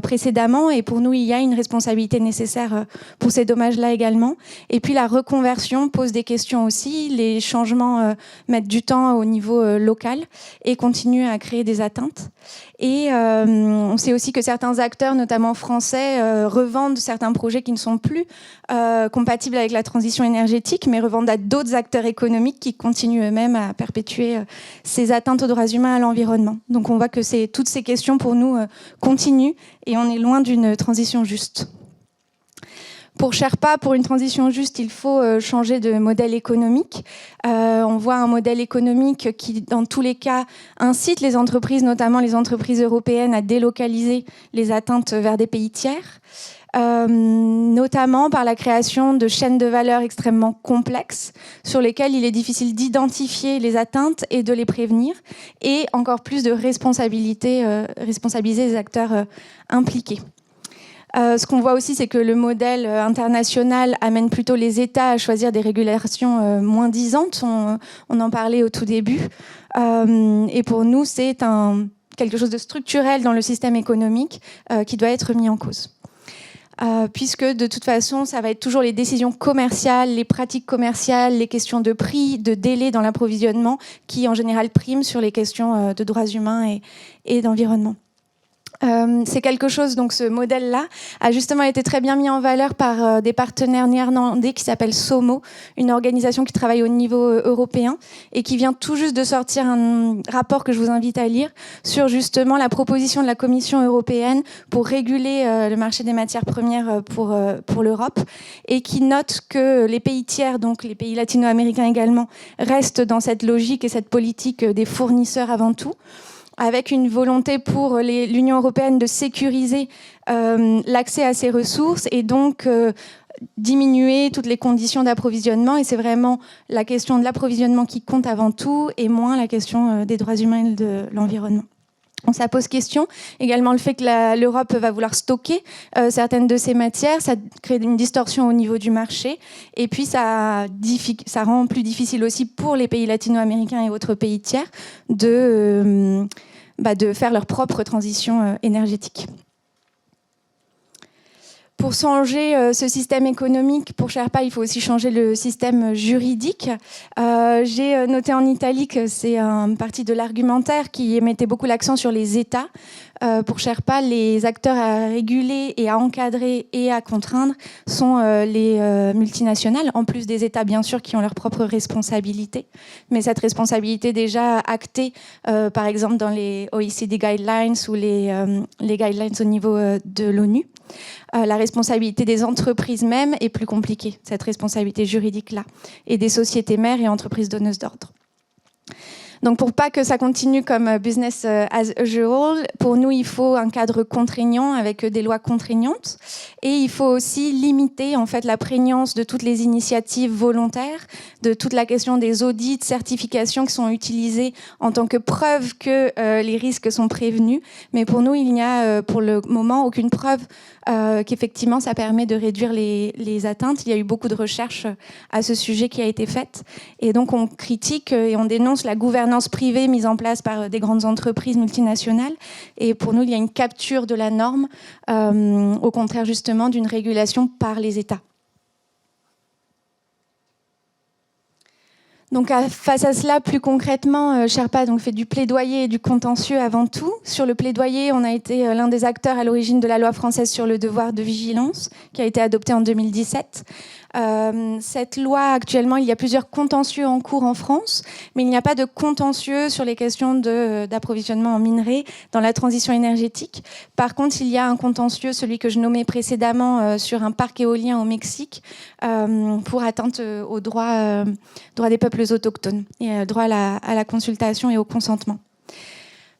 précédemment. Et pour nous, il y a une responsabilité nécessaire pour ces dommages-là également. Et puis la reconversion pose des questions aussi. Les changements mettent du temps au niveau local et continuent à créer des atteintes. Et on sait aussi que certains acteurs, notamment français, revendent certains projets qui ne sont plus compatibles avec la transition énergétique, mais revendent à d'autres acteurs économiques qui continuent eux-mêmes à perpétuer ces atteintes aux droits humains et à l'environnement. Donc on voit que toutes ces questions pour nous continuent et on est loin d'une transition juste. Pour Sherpa, pour une transition juste, il faut changer de modèle économique. On voit un modèle économique qui, dans tous les cas, incite les entreprises, notamment les entreprises européennes, à délocaliser les atteintes vers des pays tiers, notamment par la création de chaînes de valeur extrêmement complexes sur lesquelles il est difficile d'identifier les atteintes et de les prévenir, et encore plus de responsabiliser les acteurs impliqués. Ce qu'on voit aussi, c'est que le modèle international amène plutôt les États à choisir des régulations moins disantes. On en parlait au tout début. Et pour nous, c'est quelque chose de structurel dans le système économique qui doit être mis en cause. Puisque de toute façon, ça va être toujours les décisions commerciales, les pratiques commerciales, les questions de prix, de délai dans l'approvisionnement qui, en général, priment sur les questions de droits humains et d'environnement. C'est quelque chose, donc ce modèle-là a justement été très bien mis en valeur par des partenaires néerlandais qui s'appellent SOMO, une organisation qui travaille au niveau européen et qui vient tout juste de sortir un rapport que je vous invite à lire sur justement la proposition de la Commission européenne pour réguler le marché des matières premières pour l'Europe, et qui note que les pays tiers, donc les pays latino-américains également, restent dans cette logique et cette politique des fournisseurs avant tout, avec une volonté pour l'Union européenne de sécuriser l'accès à ces ressources et donc diminuer toutes les conditions d'approvisionnement. Et c'est vraiment la question de l'approvisionnement qui compte avant tout et moins la question des droits humains et de l'environnement. Donc ça pose question. Également le fait que l'Europe va vouloir stocker certaines de ces matières, ça crée une distorsion au niveau du marché. Et puis ça rend plus difficile aussi pour les pays latino-américains et autres pays tiers de faire leur propre transition énergétique. Pour changer ce système économique, pour Sherpa, il faut aussi changer le système juridique. J'ai noté en Italie que c'est un parti de l'argumentaire qui mettait beaucoup l'accent sur les États. Pour Sherpa, les acteurs à réguler et à encadrer et à contraindre sont les multinationales, en plus des États bien sûr qui ont leur propre responsabilité. Mais cette responsabilité déjà actée, par exemple dans les OECD Guidelines ou les guidelines au niveau de l'ONU. La responsabilité des entreprises même est plus compliquée, cette responsabilité juridique-là, et des sociétés mères et entreprises donneuses d'ordre. Donc pour pas que ça continue comme business as usual, pour nous il faut un cadre contraignant avec des lois contraignantes, et il faut aussi limiter en fait la prégnance de toutes les initiatives volontaires, de toute la question des audits, certifications qui sont utilisées en tant que preuve que les risques sont prévenus. Mais pour nous il n'y a pour le moment aucune preuve qu'effectivement ça permet de réduire les atteintes. Il y a eu beaucoup de recherches à ce sujet qui a été faite, et donc on critique et on dénonce la gouvernance privée mise en place par des grandes entreprises multinationales, et pour nous il y a une capture de la norme, au contraire justement d'une régulation par les États. Donc face à cela, plus concrètement, Sherpa fait du plaidoyer et du contentieux avant tout. Sur le plaidoyer, on a été l'un des acteurs à l'origine de la loi française sur le devoir de vigilance, qui a été adoptée en 2017. Cette loi, actuellement, il y a plusieurs contentieux en cours en France, mais il n'y a pas de contentieux sur les questions d'approvisionnement en minerais dans la transition énergétique. Par contre, il y a un contentieux, celui que je nommais précédemment, sur un parc éolien au Mexique, pour atteinte aux droits des peuples autochtones et droit à la consultation et au consentement.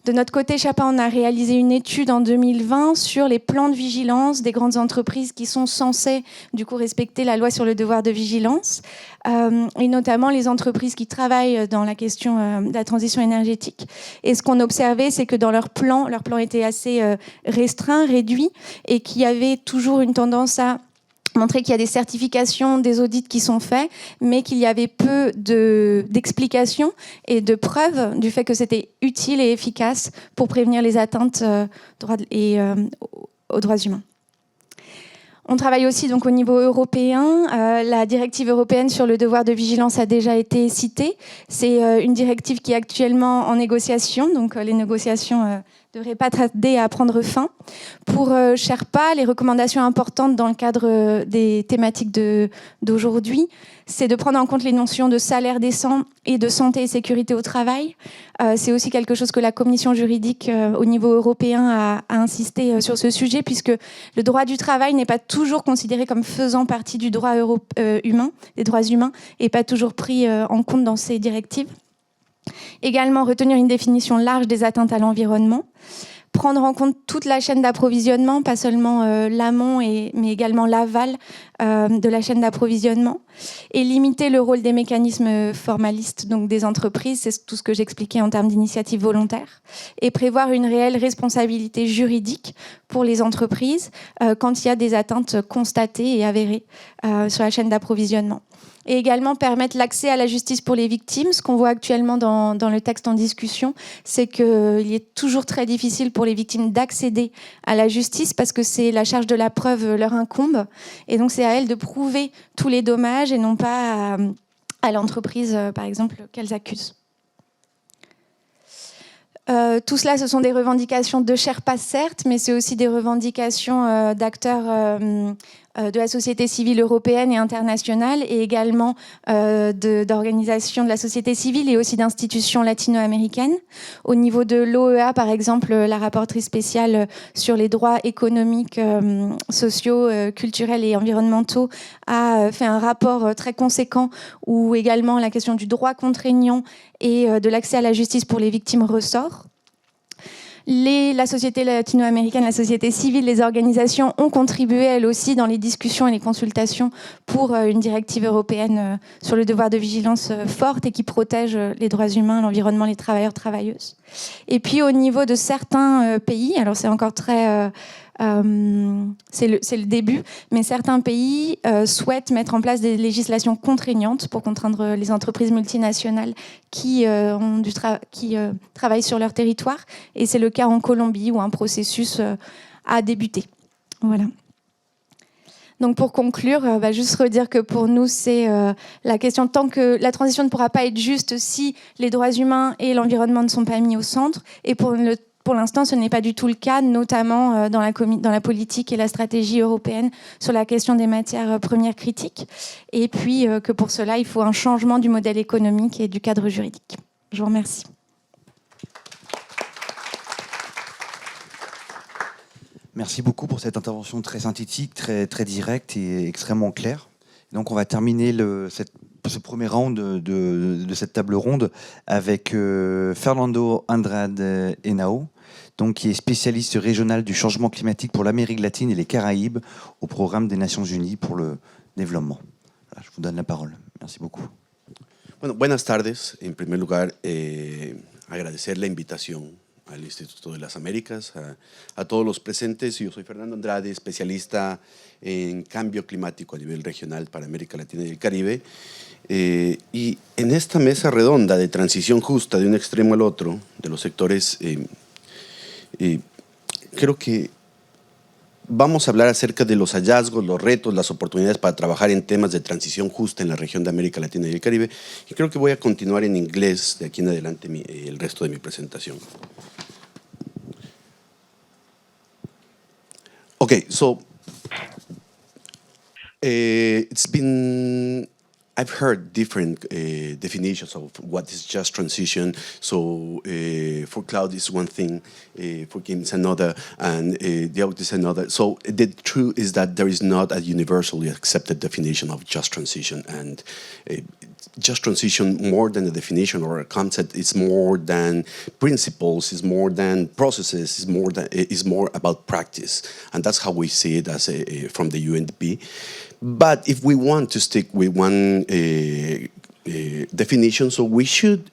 De notre côté, Sherpa, on a réalisé une étude en 2020 sur les plans de vigilance des grandes entreprises qui sont censées du coup respecter la loi sur le devoir de vigilance, et notamment les entreprises qui travaillent dans la question de la transition énergétique. Et ce qu'on observait, c'est que dans leurs plans étaient assez restreints, réduits, et qu'il y avait toujours une tendance à montrer qu'il y a des certifications, des audits qui sont faits, mais qu'il y avait peu d'explications et de preuves du fait que c'était utile et efficace pour prévenir les atteintes aux droits humains. On travaille aussi donc au niveau européen. La directive européenne sur le devoir de vigilance a déjà été citée. C'est une directive qui est actuellement en négociation, donc les négociations devraient pas tarder à prendre fin. Pour Sherpa, les recommandations importantes dans le cadre des thématiques d'aujourd'hui, c'est de prendre en compte les notions de salaire décent et de santé et sécurité au travail. C'est aussi quelque chose que la commission juridique au niveau européen a insisté sur ce sujet, puisque le droit du travail n'est pas toujours considéré comme faisant partie du droit humain, des droits humains, et pas toujours pris en compte dans ces directives. Également, retenir une définition large des atteintes à l'environnement. Prendre en compte toute la chaîne d'approvisionnement, pas seulement l'amont, mais également l'aval de la chaîne d'approvisionnement. Et limiter le rôle des mécanismes formalistes, donc des entreprises, c'est tout ce que j'expliquais en termes d'initiative volontaire. Et prévoir une réelle responsabilité juridique pour les entreprises quand il y a des atteintes constatées et avérées sur la chaîne d'approvisionnement. Et également permettre l'accès à la justice pour les victimes. Ce qu'on voit actuellement dans le texte en discussion, c'est qu'il est toujours très difficile pour les victimes d'accéder à la justice parce que c'est la charge de la preuve leur incombe. Et donc c'est à elles de prouver tous les dommages et non pas à l'entreprise, par exemple, qu'elles accusent. Tout cela, ce sont des revendications de Sherpa, certes, mais c'est aussi des revendications d'acteurs de la société civile européenne et internationale, et également d'organisations de la société civile et aussi d'institutions latino-américaines. Au niveau de l'OEA, par exemple, la rapporteure spéciale sur les droits économiques, sociaux, culturels et environnementaux a fait un rapport très conséquent où également la question du droit contraignant et de l'accès à la justice pour les victimes ressort. La société latino-américaine, la société civile, les organisations ont contribué elles aussi dans les discussions et les consultations pour une directive européenne sur le devoir de vigilance forte et qui protège les droits humains, l'environnement, les travailleurs, travailleuses. Et puis au niveau de certains pays, alors c'est encore très... c'est le début, mais certains pays souhaitent mettre en place des législations contraignantes pour contraindre les entreprises multinationales qui travaillent sur leur territoire. Et c'est le cas en Colombie où un processus a débuté. Voilà. Donc pour conclure, juste redire que pour nous, c'est la question, tant que la transition ne pourra pas être juste si les droits humains et l'environnement ne sont pas mis au centre. Et pour l'instant, ce n'est pas du tout le cas, notamment dans la politique et la stratégie européenne sur la question des matières premières critiques. Et puis que pour cela, il faut un changement du modèle économique et du cadre juridique. Je vous remercie. Merci beaucoup pour cette intervention très synthétique, très directe et extrêmement claire. Donc on va terminer cette ce premier round de cette table ronde avec Fernando Andrade Henao, donc, qui est spécialiste régional du changement climatique pour l'Amérique latine et les Caraïbes au programme des Nations Unies pour le développement. Voilà, je vous donne la parole. Merci beaucoup. Bueno, buenas tardes. En primer lugar, agradecer la invitación al Instituto de las Américas, a todos los presentes. Yo soy Fernando Andrade, especialista en cambio climático a nivel regional para América Latina y el Caribe. Y en esta mesa redonda de transición justa de un extremo al otro, de los sectores, creo que vamos a hablar acerca de los hallazgos, los retos, las oportunidades para trabajar en temas de transición justa en la región de América Latina y el Caribe. Y creo que voy a continuar en inglés de aquí en adelante el resto de mi presentación. Okay, so I've heard different definitions of what is just transition. So for Claude it's one thing, for Kim it's another, and Diego is another. So the truth is that there is not a universally accepted definition of just transition, and just transition, more than a definition or a concept, is more than principles, is more than processes, is more about practice, and that's how we see it as from the UNDP. But if we want to stick with one definition, so we should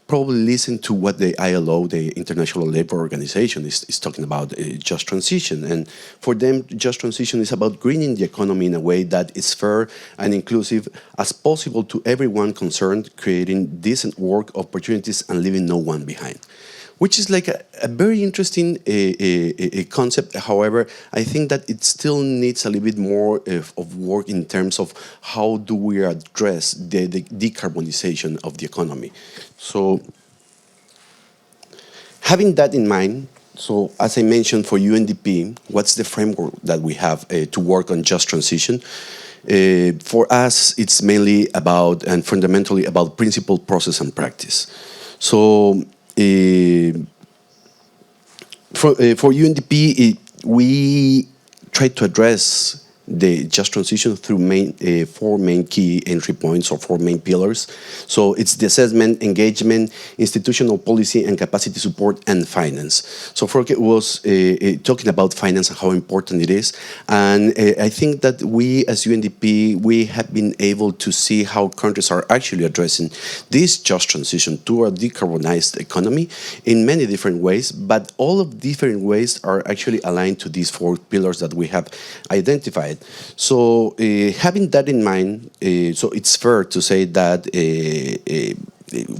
probably listen to what the ILO, the International Labour Organization, is talking about just transition. And for them, just transition is about greening the economy in a way that is fair and inclusive as possible to everyone concerned, creating decent work opportunities and leaving no one behind. Which is like a very interesting concept. However, I think that it still needs a little bit more of work in terms of how do we address the decarbonization of the economy. So having that in mind, so as I mentioned for UNDP, what's the framework that we have to work on just transition? For us, it's mainly about and fundamentally about principle, process, and practice. So for UNDP, we try to address the just transition through four main key entry points or four main pillars. So it's the assessment, engagement, institutional policy, and capacity support, and finance. So Froke was talking about finance and how important it is. And I think that we as UNDP, we have been able to see how countries are actually addressing this just transition to a decarbonized economy in many different ways, but all of different ways are actually aligned to these four pillars that we have identified. So having that in mind, so it's fair to say that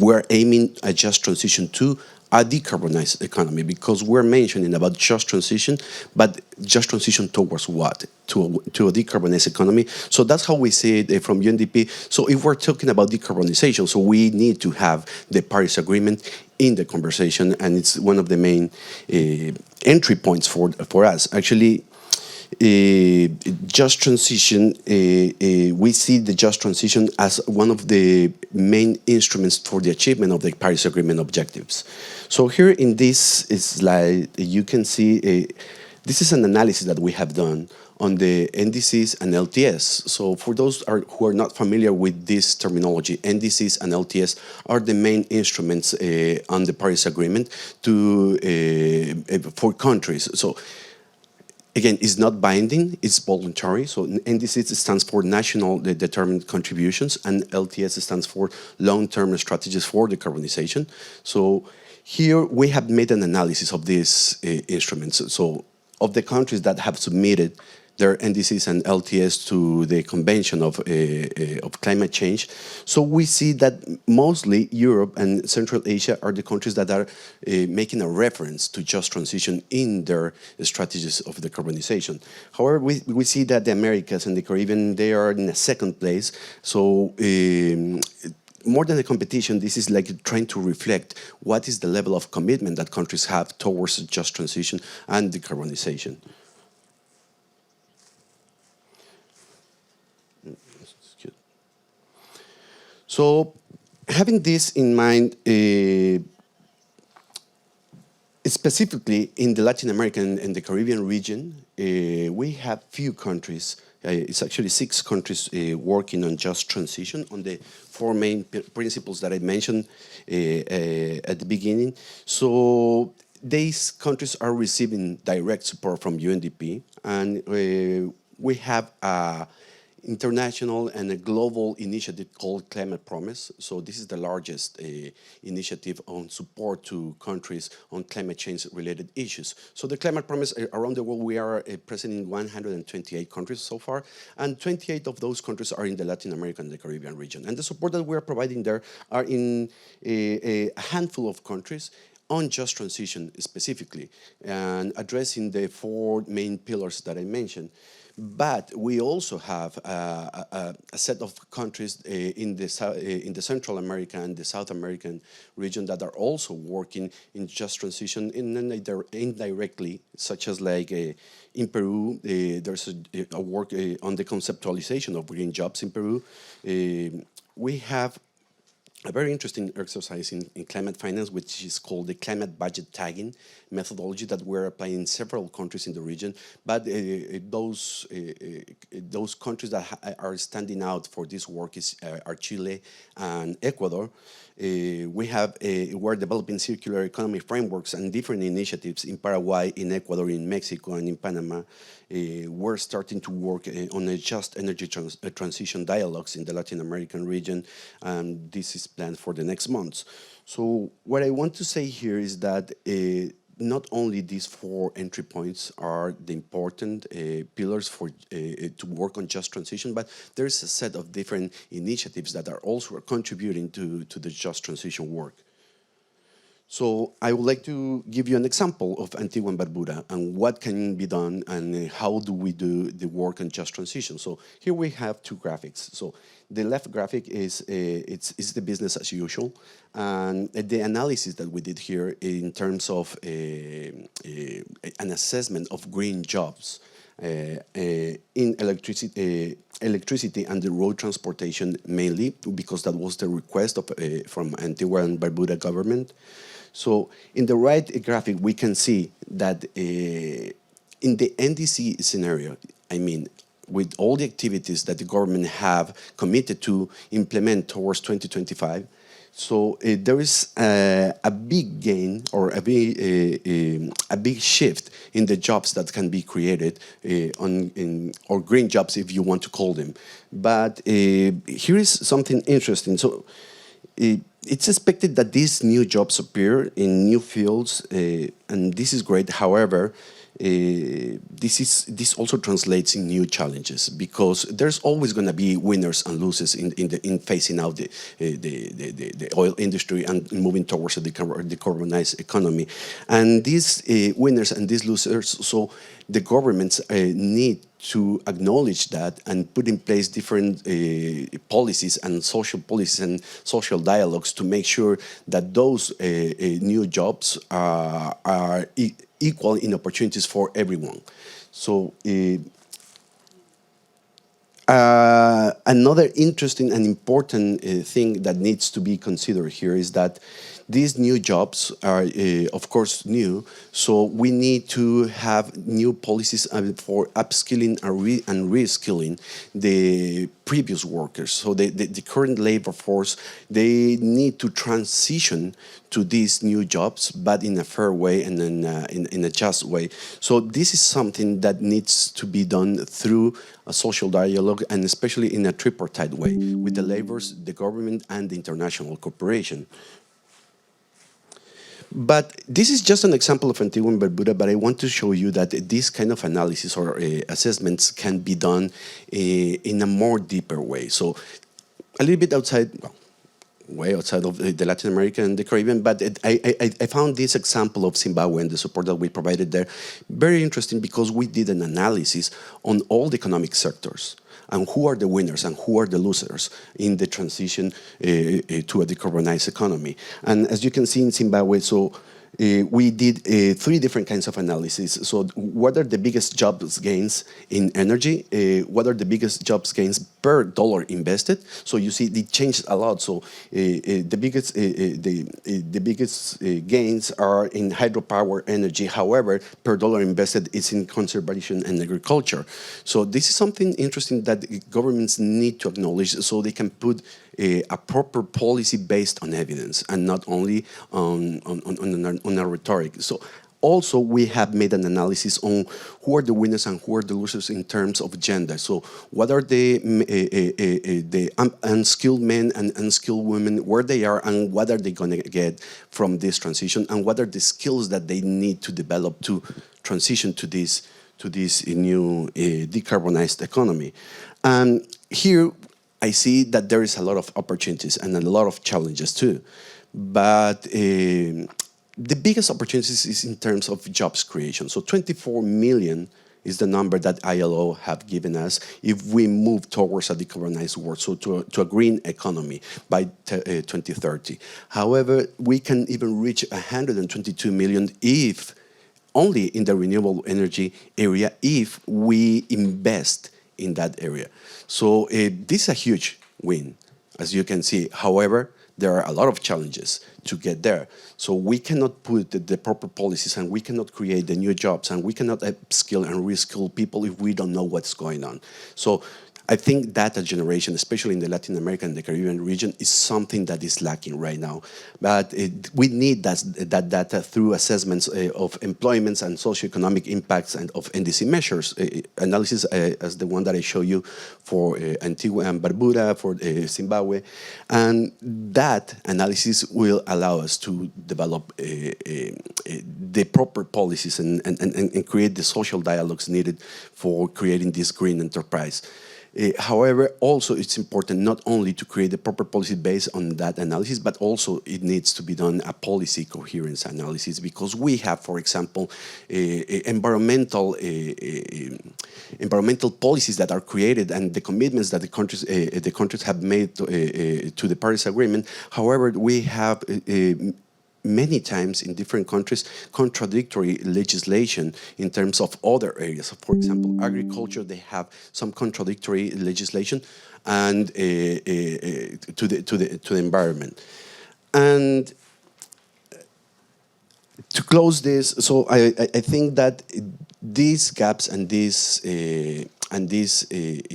we're aiming a just transition to a decarbonized economy, because we're mentioning about just transition, but just transition towards what? To a decarbonized economy. So that's how we see it from UNDP. So if we're talking about decarbonization, so we need to have the Paris Agreement in the conversation, and it's one of the main entry points for us. Actually, just transition, we see the just transition as one of the main instruments for the achievement of the Paris Agreement objectives. So here in this slide, you can see this is an analysis that we have done on the NDCs and LTS. So for those who are not familiar with this terminology, NDCs and LTS are the main instruments on the Paris Agreement for countries. So again, it's not binding, it's voluntary. So NDC stands for National Determined Contributions, and LTS stands for Long-Term Strategies for Decarbonization. So here we have made an analysis of these instruments. So of the countries that have submitted their NDCs and LTS to the Convention of Climate Change. So we see that mostly Europe and Central Asia are the countries that are making a reference to just transition in their strategies of decarbonization. However, we see that the Americas and the Caribbean, they are in a second place. So more than a competition, this is like trying to reflect what is the level of commitment that countries have towards just transition and decarbonization. So having this in mind, specifically in the Latin American and the Caribbean region, we have few countries It's actually 6 countries working on just transition on the 4 main principles that I mentioned at the beginning. So these countries are receiving direct support from UNDP, and we have a international and a global initiative called Climate Promise. So this is the largest initiative on support to countries on climate change related issues. So the Climate Promise around the world, we are present in 128 countries so far, and 28 of those countries are in the Latin American and the Caribbean region. And the support that we are providing there are in a handful of countries on just transition specifically, and addressing the 4 main pillars that I mentioned. But we also have a set of countries in the Central America and the South American region that are also working in just transition indirectly, such as like in Peru, there's a work on the conceptualization of green jobs in Peru. We have a very interesting exercise in climate finance, which is called the climate budget tagging methodology that we're applying in several countries in the region. But those countries that are standing out for this work are Chile and Ecuador. We're developing circular economy frameworks and different initiatives in Paraguay, in Ecuador, in Mexico, and in Panama. We're starting to work on a just energy transition dialogues in the Latin American region, and this is planned for the next months. So what I want to say here is that not only these 4 entry points are the important pillars for to work on just transition, but there's a set of different initiatives that are also contributing to the just transition work. So I would like to give you an example of Antigua and Barbuda and what can be done and how do we do the work on just transition. So here we have 2 graphics. So the left graphic is it's the business as usual, and the analysis that we did here in terms of an assessment of green jobs in electricity and the road transportation mainly, because that was the request from Antigua and Barbuda government. So in the right graphic, we can see that in the NDC scenario, I mean, with all the activities that the government have committed to implement towards 2025, so there is a big gain or a big shift in the jobs that can be created or green jobs, if you want to call them. But here is something interesting. So it's expected that these new jobs appear in new fields, and this is great. However, this also translates in new challenges, because there's always going to be winners and losers in phasing out the oil industry and moving towards a decarbonized economy. And these winners and these losers, so the governments need to acknowledge that and put in place different policies and social dialogues to make sure that those new jobs are equal in opportunities for everyone. So another interesting and important thing that needs to be considered here is that these new jobs are, of course, new, so we need to have new policies for upskilling and reskilling the previous workers. So the current labor force, they need to transition to these new jobs, but in a fair way and in a just way. So this is something that needs to be done through a social dialogue, and especially in a tripartite way with the laborers, the government, and the international cooperation. But this is just an example of Antigua and Barbuda, but I want to show you that this kind of analysis or assessments can be done in a more deeper way. So a little bit outside, well, way outside of the Latin America and the Caribbean, but I found this example of Zimbabwe and the support that we provided there very interesting, because we did an analysis on all the economic sectors and who are the winners and who are the losers in the transition to a decarbonized economy. And as you can see in Zimbabwe, so we did 3 different kinds of analysis. So what are the biggest jobs gains in energy? What are the biggest jobs gains per dollar invested. So you see, it changed a lot. So the biggest gains are in hydropower energy. However, per dollar invested is in conservation and agriculture. So this is something interesting that governments need to acknowledge, so they can put a proper policy based on evidence and not only on a rhetoric. So also, we have made an analysis on who are the winners and who are the losers in terms of gender. So what are the unskilled men and unskilled women, where they are, and what are they going to get from this transition, and what are the skills that they need to develop to transition to this new decarbonized economy. And here I see that there is a lot of opportunities and a lot of challenges too. But the biggest opportunities is in terms of jobs creation. So 24 million is the number that ILO have given us if we move towards a decarbonized world, so to a green economy by 2030. However, we can even reach 122 million if only in the renewable energy area, if we invest in that area. So this is a huge win, as you can see. However, there are a lot of challenges to get there. So we cannot put the proper policies, and we cannot create the new jobs, and we cannot upskill and reskill people if we don't know what's going on. So I think data generation, especially in the Latin America and the Caribbean region, is something that is lacking right now. But we need that data through assessments of employments and socioeconomic impacts and of NDC measures, analysis as the one that I show you for Antigua and Barbuda, for Zimbabwe. And that analysis will allow us to develop the proper policies and create the social dialogues needed for creating this green enterprise. However, also it's important not only to create the proper policy based on that analysis, but also it needs to be done a policy coherence analysis, because we have, for example, environmental policies that are created and the commitments that the countries have made to the Paris Agreement. However, we have many times in different countries contradictory legislation in terms of other areas. For example, agriculture, they have some contradictory legislation and to the environment. And to close this, so I think that these gaps and these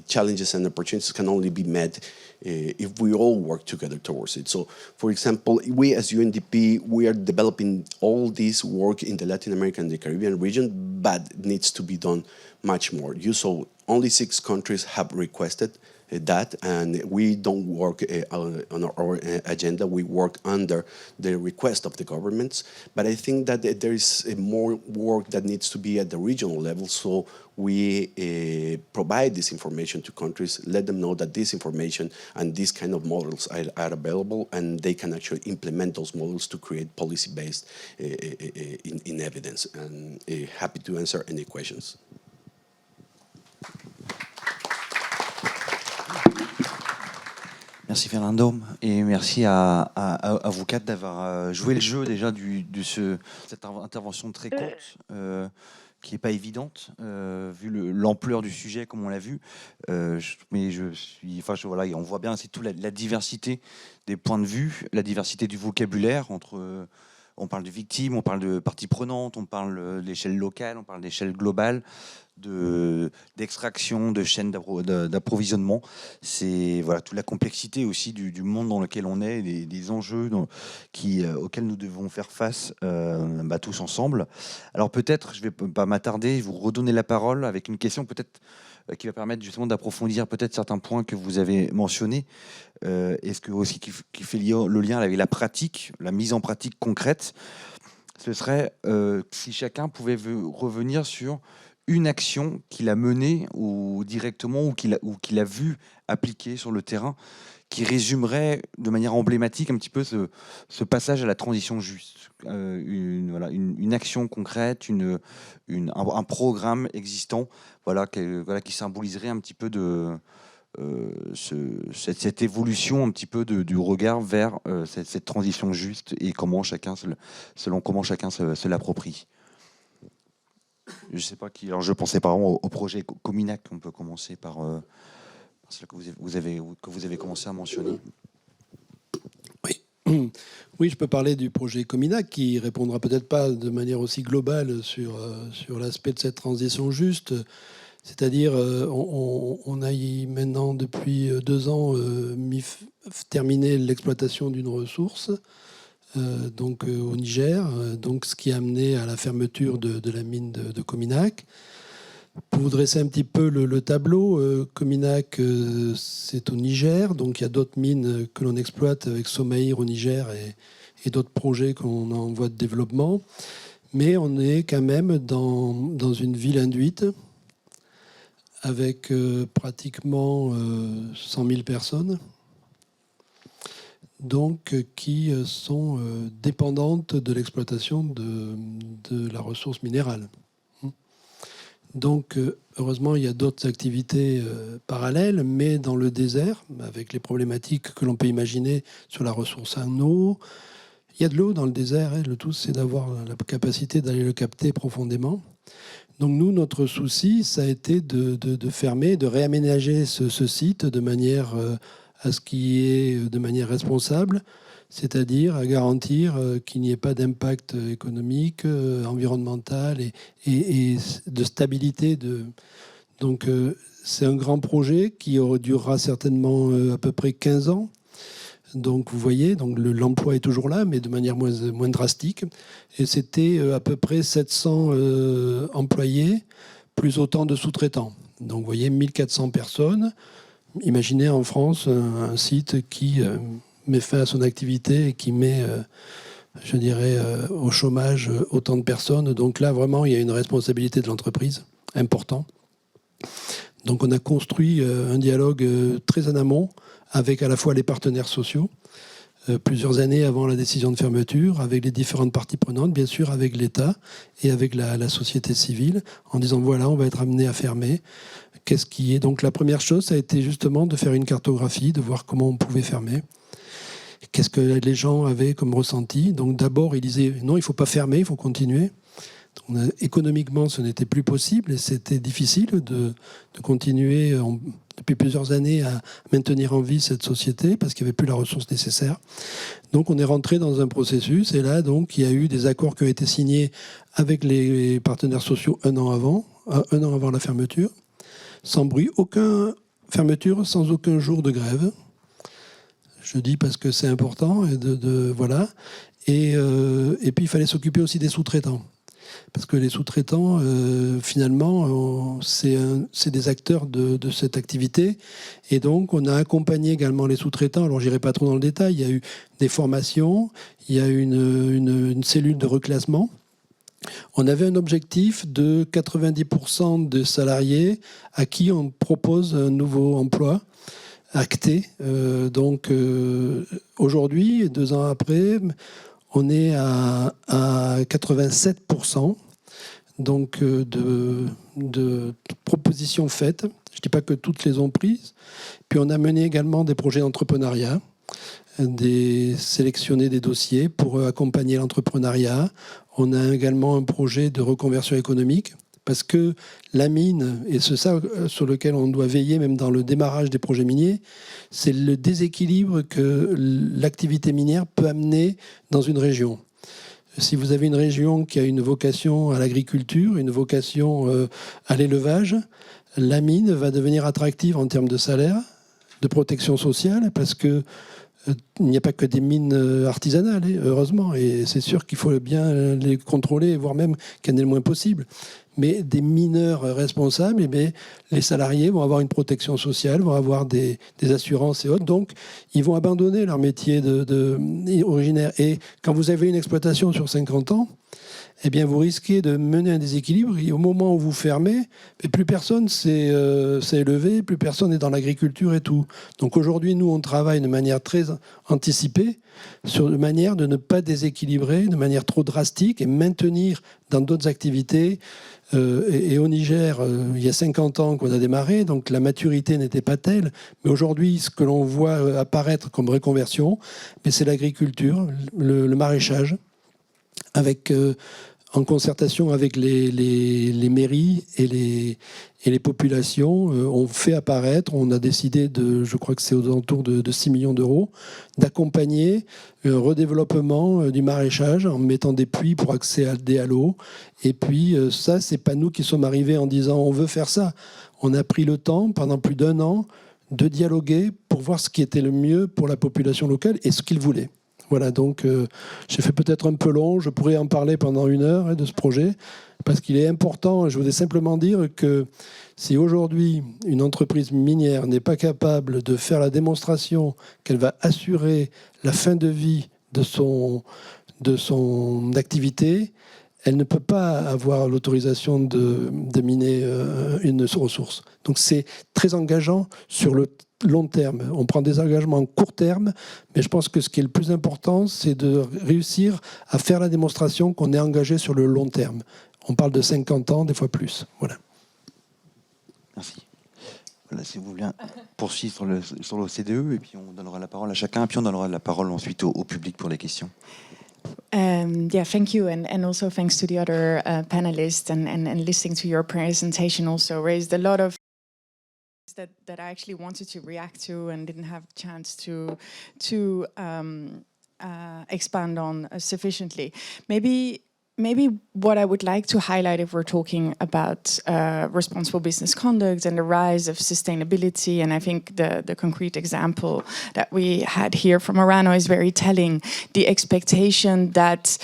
challenges and opportunities can only be met if we all work together towards it. So, for example, we as UNDP, we are developing all this work in the Latin American and the Caribbean region, but it needs to be done much more. You saw only 6 countries have requested that, and we don't work on our agenda. We work under the request of the governments. But I think that there is more work that needs to be at the regional level, so we provide this information to countries, let them know that this information and these kind of models are available, and they can actually implement those models to create policy based in evidence. And happy to answer any questions. Merci Fernando, et merci à vous 4 d'avoir joué le jeu déjà de cette intervention très courte, qui n'est pas évidente, vu l'ampleur du sujet comme on l'a vu. Mais voilà, on voit bien, c'est toute la diversité des points de vue, la diversité du vocabulaire entre... On parle de victimes, on parle de parties prenantes, on parle d'échelle locale, on parle d'échelle globale, d'extraction, de chaînes d'approvisionnement. C'est voilà, toute la complexité aussi du monde dans lequel on est, des enjeux auxquels nous devons faire face tous ensemble. Alors peut-être, je ne vais pas m'attarder, vous redonner la parole avec une question peut-être qui va permettre justement d'approfondir peut-être certains points que vous avez mentionnés. Est-ce que aussi qui fait le lien avec la pratique, la mise en pratique concrète, ce serait si chacun pouvait revenir sur une action qu'il a menée ou directement ou qu'il a vu appliquer sur le terrain, qui résumerait de manière emblématique un petit peu ce passage à la transition juste. Une action concrète, un programme existant, qui symboliserait un petit peu cette évolution un petit peu du regard vers cette transition juste et selon comment chacun se l'approprie. Je sais pas qui. Alors je pensais par exemple au projet Cominac. On peut commencer par celle que vous avez commencé à mentionner. Oui, je peux parler du projet Cominac qui répondra peut-être pas de manière aussi globale sur l'aspect de cette transition juste. C'est-à-dire, on a maintenant depuis 2 ans terminé l'exploitation d'une ressource, donc au Niger, donc ce qui a amené à la fermeture de la mine de Cominac. Pour vous dresser un petit peu le tableau, Cominac, c'est au Niger, donc il y a d'autres mines que l'on exploite avec Somaïr au Niger et d'autres projets qu'on a en voie de développement. Mais on est quand même dans une ville induite avec pratiquement 100 000 personnes, donc qui sont dépendantes de l'exploitation de la ressource minérale. Donc, heureusement, il y a d'autres activités parallèles, mais dans le désert, avec les problématiques que l'on peut imaginer sur la ressource en eau, il y a de l'eau dans le désert. Le tout, c'est d'avoir la capacité d'aller le capter profondément. Donc, nous, notre souci, ça a été de fermer, de réaménager ce site de manière à ce qu'il y ait de manière responsable, c'est-à-dire à garantir qu'il n'y ait pas d'impact économique, environnemental et de stabilité. Donc c'est un grand projet qui durera certainement à peu près 15 ans. Donc vous voyez, donc l'emploi est toujours là, mais de manière moins drastique. Et c'était à peu près 700 employés, plus autant de sous-traitants. Donc vous voyez, 1400 personnes. Imaginez en France un site qui met fin à son activité et qui met, je dirais, au chômage autant de personnes. Donc là, vraiment, il y a une responsabilité de l'entreprise important. Donc on a construit un dialogue très en amont avec à la fois les partenaires sociaux, plusieurs années avant la décision de fermeture, avec les différentes parties prenantes, bien sûr avec l'État et avec la société civile, en disant voilà, on va être amené à fermer. Qu'est-ce qui est ? Donc la première chose, ça a été justement de faire une cartographie, de voir comment on pouvait fermer. Qu'est-ce que les gens avaient comme ressenti ? Donc d'abord, ils disaient non, il ne faut pas fermer, il faut continuer. Donc, économiquement, ce n'était plus possible et c'était difficile de continuer depuis plusieurs années à maintenir en vie cette société parce qu'il n'y avait plus la ressource nécessaire. Donc on est rentré dans un processus et là, donc, il y a eu des accords qui ont été signés avec les partenaires sociaux un an avant la fermeture, sans bruit, aucune fermeture, sans aucun jour de grève. Je dis parce que c'est important, et voilà. Et puis il fallait s'occuper aussi des sous-traitants. Parce que les sous-traitants, finalement, c'est des acteurs de cette activité. Et donc, on a accompagné également les sous-traitants. Alors, je n'irai pas trop dans le détail. Il y a eu des formations, il y a eu une cellule de reclassement. On avait un objectif de 90% de salariés à qui on propose un nouveau emploi acté. Aujourd'hui, 2 ans après, on est à 87% donc, de propositions faites. Je ne dis pas que toutes les ont prises. Puis on a mené également des projets d'entrepreneuriat, sélectionner des dossiers pour accompagner l'entrepreneuriat. On a également un projet de reconversion économique parce que la mine, et c'est ça sur lequel on doit veiller même dans le démarrage des projets miniers, c'est le déséquilibre que l'activité minière peut amener dans une région. Si vous avez une région qui a une vocation à l'agriculture, une vocation à l'élevage, la mine va devenir attractive en termes de salaire, de protection sociale, parce que il n'y a pas que des mines artisanales, heureusement, et c'est sûr qu'il faut bien les contrôler, voire même qu'il y en ait le moins possible. Mais des mineurs responsables, les salariés vont avoir une protection sociale, vont avoir des assurances et autres, donc ils vont abandonner leur métier originaire. Et quand vous avez une exploitation sur 50 ans, vous risquez de mener un déséquilibre. Et au moment où vous fermez, plus personne s'est élevé, plus personne n'est dans l'agriculture et tout. Donc aujourd'hui, nous, on travaille de manière très anticipée sur une manière de ne pas déséquilibrer de manière trop drastique et maintenir dans d'autres activités. Et au Niger, il y a 50 ans qu'on a démarré, donc la maturité n'était pas telle. Mais aujourd'hui, ce que l'on voit apparaître comme reconversion, c'est l'agriculture, le maraîchage, avec en concertation avec les mairies et les populations, on fait apparaître, on a décidé je crois que c'est aux alentours de 6 millions d'euros, d'accompagner un redéveloppement du maraîchage en mettant des puits pour accéder à l'eau. Et puis ça, c'est pas nous qui sommes arrivés en disant on veut faire ça. On a pris le temps pendant plus d'1 an de dialoguer pour voir ce qui était le mieux pour la population locale et ce qu'ils voulaient. Voilà, donc j'ai fait peut-être un peu long, je pourrais en parler pendant 1 heure de ce projet, parce qu'il est important. Je voudrais simplement dire que si aujourd'hui une entreprise minière n'est pas capable de faire la démonstration qu'elle va assurer la fin de vie de son activité, elle ne peut pas avoir l'autorisation de miner une ressource. Donc c'est très engageant sur le long terme. On prend des engagements en court terme, mais je pense que ce qui est le plus important, c'est de réussir à faire la démonstration qu'on est engagé sur le long terme. On parle de 50 ans, des fois plus. Voilà. Merci. Voilà, si vous voulez poursuivre sur l'OCDE, et puis on donnera la parole à chacun, et puis on donnera la parole ensuite au public pour les questions. Yeah, thank you, and also thanks to the other panelists, and listening to your presentation also raised a lot of that I actually wanted to react to and didn't have a chance to expand on sufficiently. Maybe what I would like to highlight, if we're talking about responsible business conduct and the rise of sustainability, and I think the concrete example that we had here from Orano is very telling, the expectation that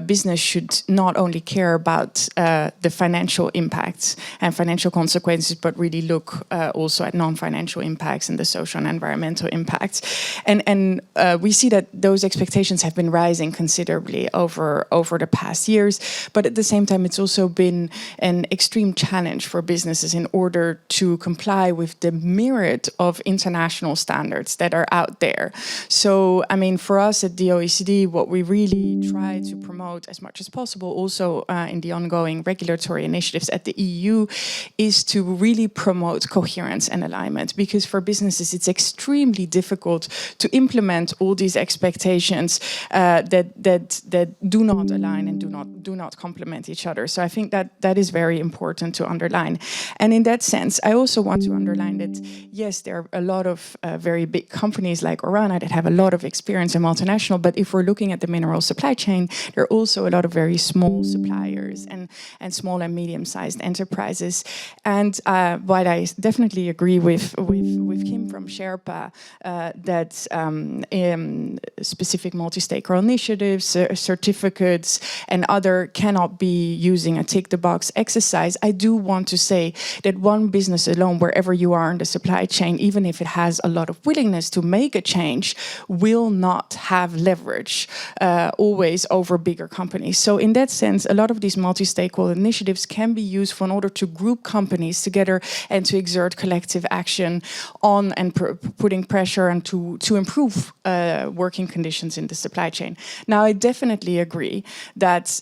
business should not only care about the financial impacts and financial consequences, but really look also at non-financial impacts and the social and environmental impacts. And we see that those expectations have been rising considerably over the past years, but at the same time it's also been an extreme challenge for businesses in order to comply with the myriad of international standards that are out there. So I mean, for us at the OECD, what we really try to promote as much as possible, also in the ongoing regulatory initiatives at the EU, is to really promote coherence and alignment, because for businesses it's extremely difficult to implement all these expectations that do not align and do not complement each other. So I think that is very important to underline. And in that sense, I also want to underline that, yes, there are a lot of very big companies like Orano that have a lot of experience in multinational, but if we're looking at the mineral supply chain, there are also a lot of very small suppliers and small and medium-sized enterprises. And while I definitely agree with Kim from Sherpa that specific multi-stakeholder initiatives, certificates, and other cannot be using a tick-the-box exercise, I do want to say that one business alone, wherever you are in the supply chain, even if it has a lot of willingness to make a change, will not have leverage always over bigger companies. So in that sense, a lot of these multi-stakeholder initiatives can be useful in order to group companies together and to exert collective action on and putting pressure and to improve working conditions in the supply chain. Now, I definitely agree that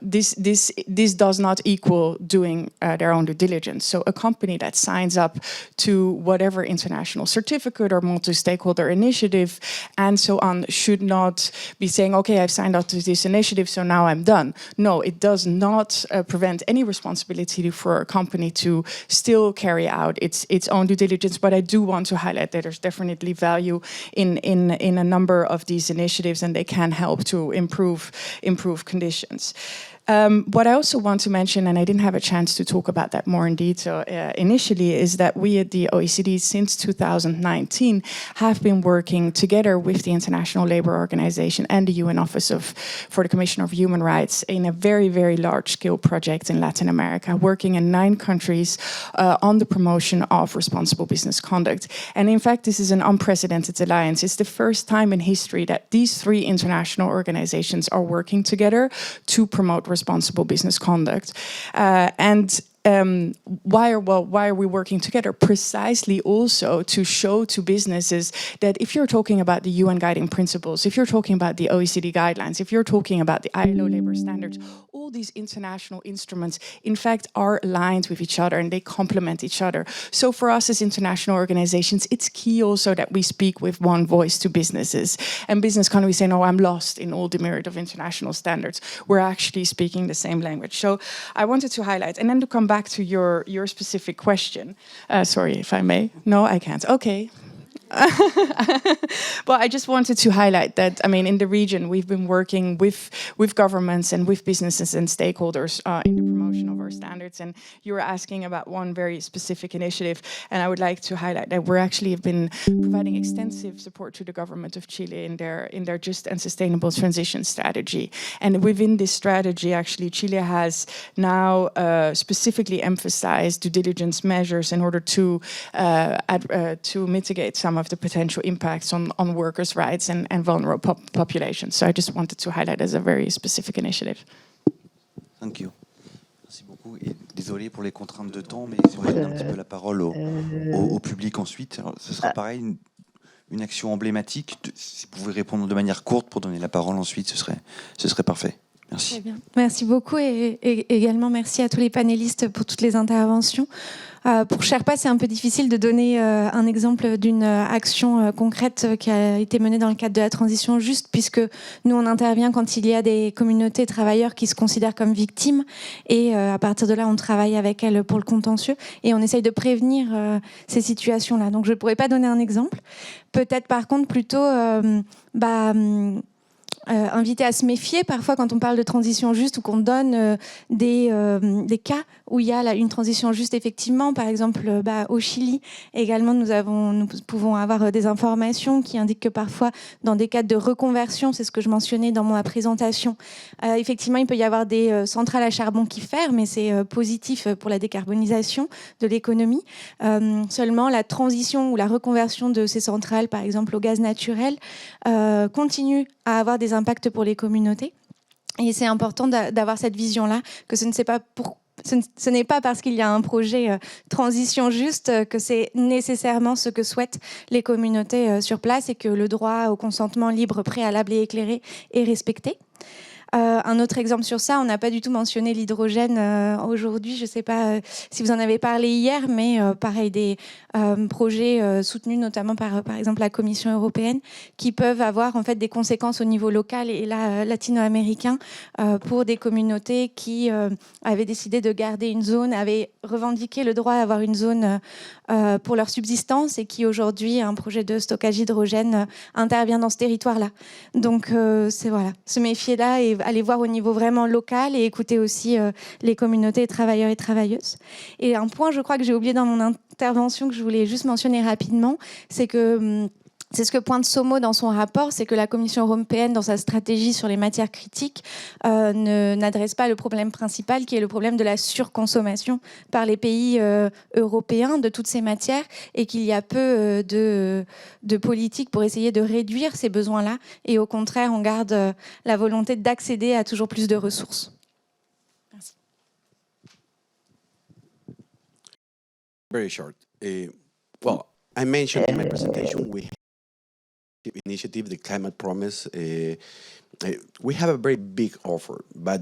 this does not equal doing their own due diligence. So a company that signs up to whatever international certificate or multi-stakeholder initiative and so on should not be saying, okay, I've signed up to this initiative, so now I'm done. No, it does not prevent any responsibility for a company to still carry out its own due diligence. But I do want to highlight that there's definitely value in a number of these initiatives, and they can help to improve conditions. What I also want to mention, and I didn't have a chance to talk about that more in detail initially, is that we at the OECD since 2019 have been working together with the International Labour Organization and the UN Office for the Commission of Human Rights in a very, very large-scale project in Latin America, working in 9 countries on the promotion of responsible business conduct. And in fact, this is an unprecedented alliance. It's the first time in history that these 3 international organizations are working together to promote responsible business conduct. Why are we working together? Precisely also to show to businesses that if you're talking about the UN guiding principles, if you're talking about the OECD guidelines, if you're talking about the ILO labor standards, all all these international instruments, in fact, are aligned with each other and they complement each other. So for us as international organizations, it's key also that we speak with one voice to businesses. And business can't be saying, oh, I'm lost in all the myriad of international standards. We're actually speaking the same language. So I wanted to highlight, and then to come back to your specific question. Sorry, if I may. No, I can't. Okay. Well, I just wanted to highlight that, I mean, in the region, we've been working with governments and with businesses and stakeholders in the promotion of our standards. And you were asking about one very specific initiative. And I would like to highlight that we actually have been providing extensive support to the government of Chile in their just and sustainable transition strategy. And within this strategy, actually, Chile has now specifically emphasized due diligence measures in order to mitigate some of the potential impacts on workers' rights and vulnerable populations. So I just wanted to highlight as a very specific initiative. Thank you. Merci beaucoup. Et désolé pour les contraintes de temps, mais si on donne un petit peu la parole au public ensuite. Alors, ce sera pareil, une action emblématique. Si vous pouvez répondre de manière courte pour donner la parole ensuite, ce serait parfait. Merci. Très bien. Merci beaucoup et également merci à tous les panélistes pour toutes les interventions. Pour Sherpa, c'est un peu difficile de donner un exemple d'une action concrète qui a été menée dans le cadre de la transition juste, puisque nous, on intervient quand il y a des communautés de travailleurs qui se considèrent comme victimes. Et à partir de là, on travaille avec elles pour le contentieux et on essaye de prévenir ces situations-là. Donc, je ne pourrais pas donner un exemple. Peut-être, par contre, plutôt... inviter à se méfier parfois quand on parle de transition juste ou qu'on donne des cas où il y a une transition juste effectivement. Par exemple, au Chili également, nous pouvons avoir des informations qui indiquent que parfois dans des cas de reconversion, c'est ce que je mentionnais dans ma présentation, effectivement il peut y avoir des centrales à charbon qui ferment, mais c'est positif pour la décarbonisation de l'économie. Seulement la transition ou la reconversion de ces centrales, par exemple au gaz naturel, continue à avoir des impacts pour les communautés. Et c'est important d'avoir cette vision-là, que ce n'est pas parce qu'il y a un projet transition juste que c'est nécessairement ce que souhaitent les communautés sur place et que le droit au consentement libre, préalable et éclairé est respecté. Un autre exemple sur ça, on n'a pas du tout mentionné l'hydrogène aujourd'hui. Je ne sais pas si vous en avez parlé hier, mais pareil, des projets soutenus notamment par exemple la Commission européenne qui peuvent avoir en fait des conséquences au niveau local et latino-américain pour des communautés qui avaient décidé de garder une zone, avaient revendiqué le droit à avoir une zone pour leur subsistance et qui aujourd'hui, un projet de stockage d'hydrogène intervient dans ce territoire-là. Donc c'est voilà, se méfier là et aller voir au niveau vraiment local et écouter aussi les communautés, travailleurs et travailleuses. Et un point, je crois, que j'ai oublié dans mon intervention, que je voulais juste mentionner rapidement, c'est que c'est ce que pointe Somo dans son rapport, c'est que la Commission européenne, dans sa stratégie sur les matières critiques, n'adresse pas le problème principal, qui est le problème de la surconsommation par les pays européens de toutes ces matières, et qu'il y a peu de politiques pour essayer de réduire ces besoins-là. Et au contraire, on garde la volonté d'accéder à toujours plus de ressources. Merci. Very short. Well, I mentioned in my presentation we initiative, the Climate Promise. We have a very big offer, but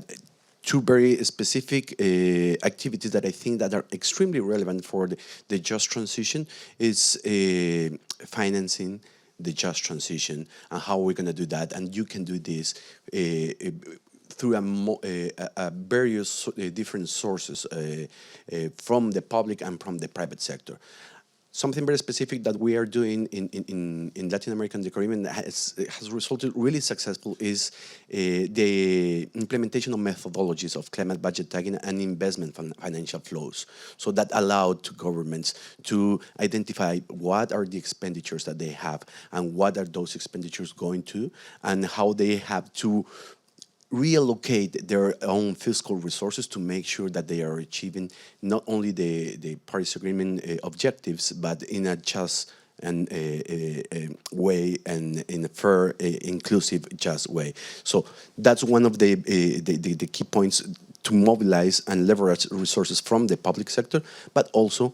two very specific activities that I think that are extremely relevant for the just transition is financing the just transition and how we're going to do that. And you can do this through various different sources from the public and from the private sector. Something very specific that we are doing in Latin America and the Caribbean that has resulted really successful is the implementation of methodologies of climate budget tagging and investment financial flows. So that allowed to governments to identify what are the expenditures that they have and what are those expenditures going to, and how they have to reallocate their own fiscal resources to make sure that they are achieving not only the Paris Agreement objectives, but in a just and way and in a fair, inclusive, just way. So that's one of the key points to mobilize and leverage resources from the public sector, but also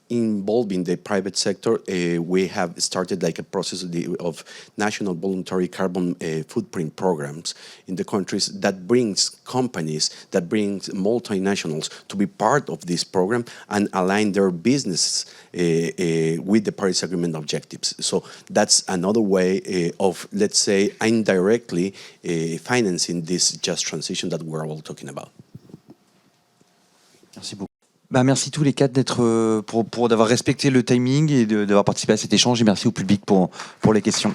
involving the private sector, we have started like a process of national voluntary carbon footprint programs in the countries that brings companies, that brings multinationals to be part of this program and align their business with the Paris Agreement objectives. So that's another way of, let's say, indirectly financing this just transition that we're all talking about. Merci beaucoup. Merci tous les quatre d'avoir respecté le timing et d'avoir participé à cet échange, et merci au public pour les questions.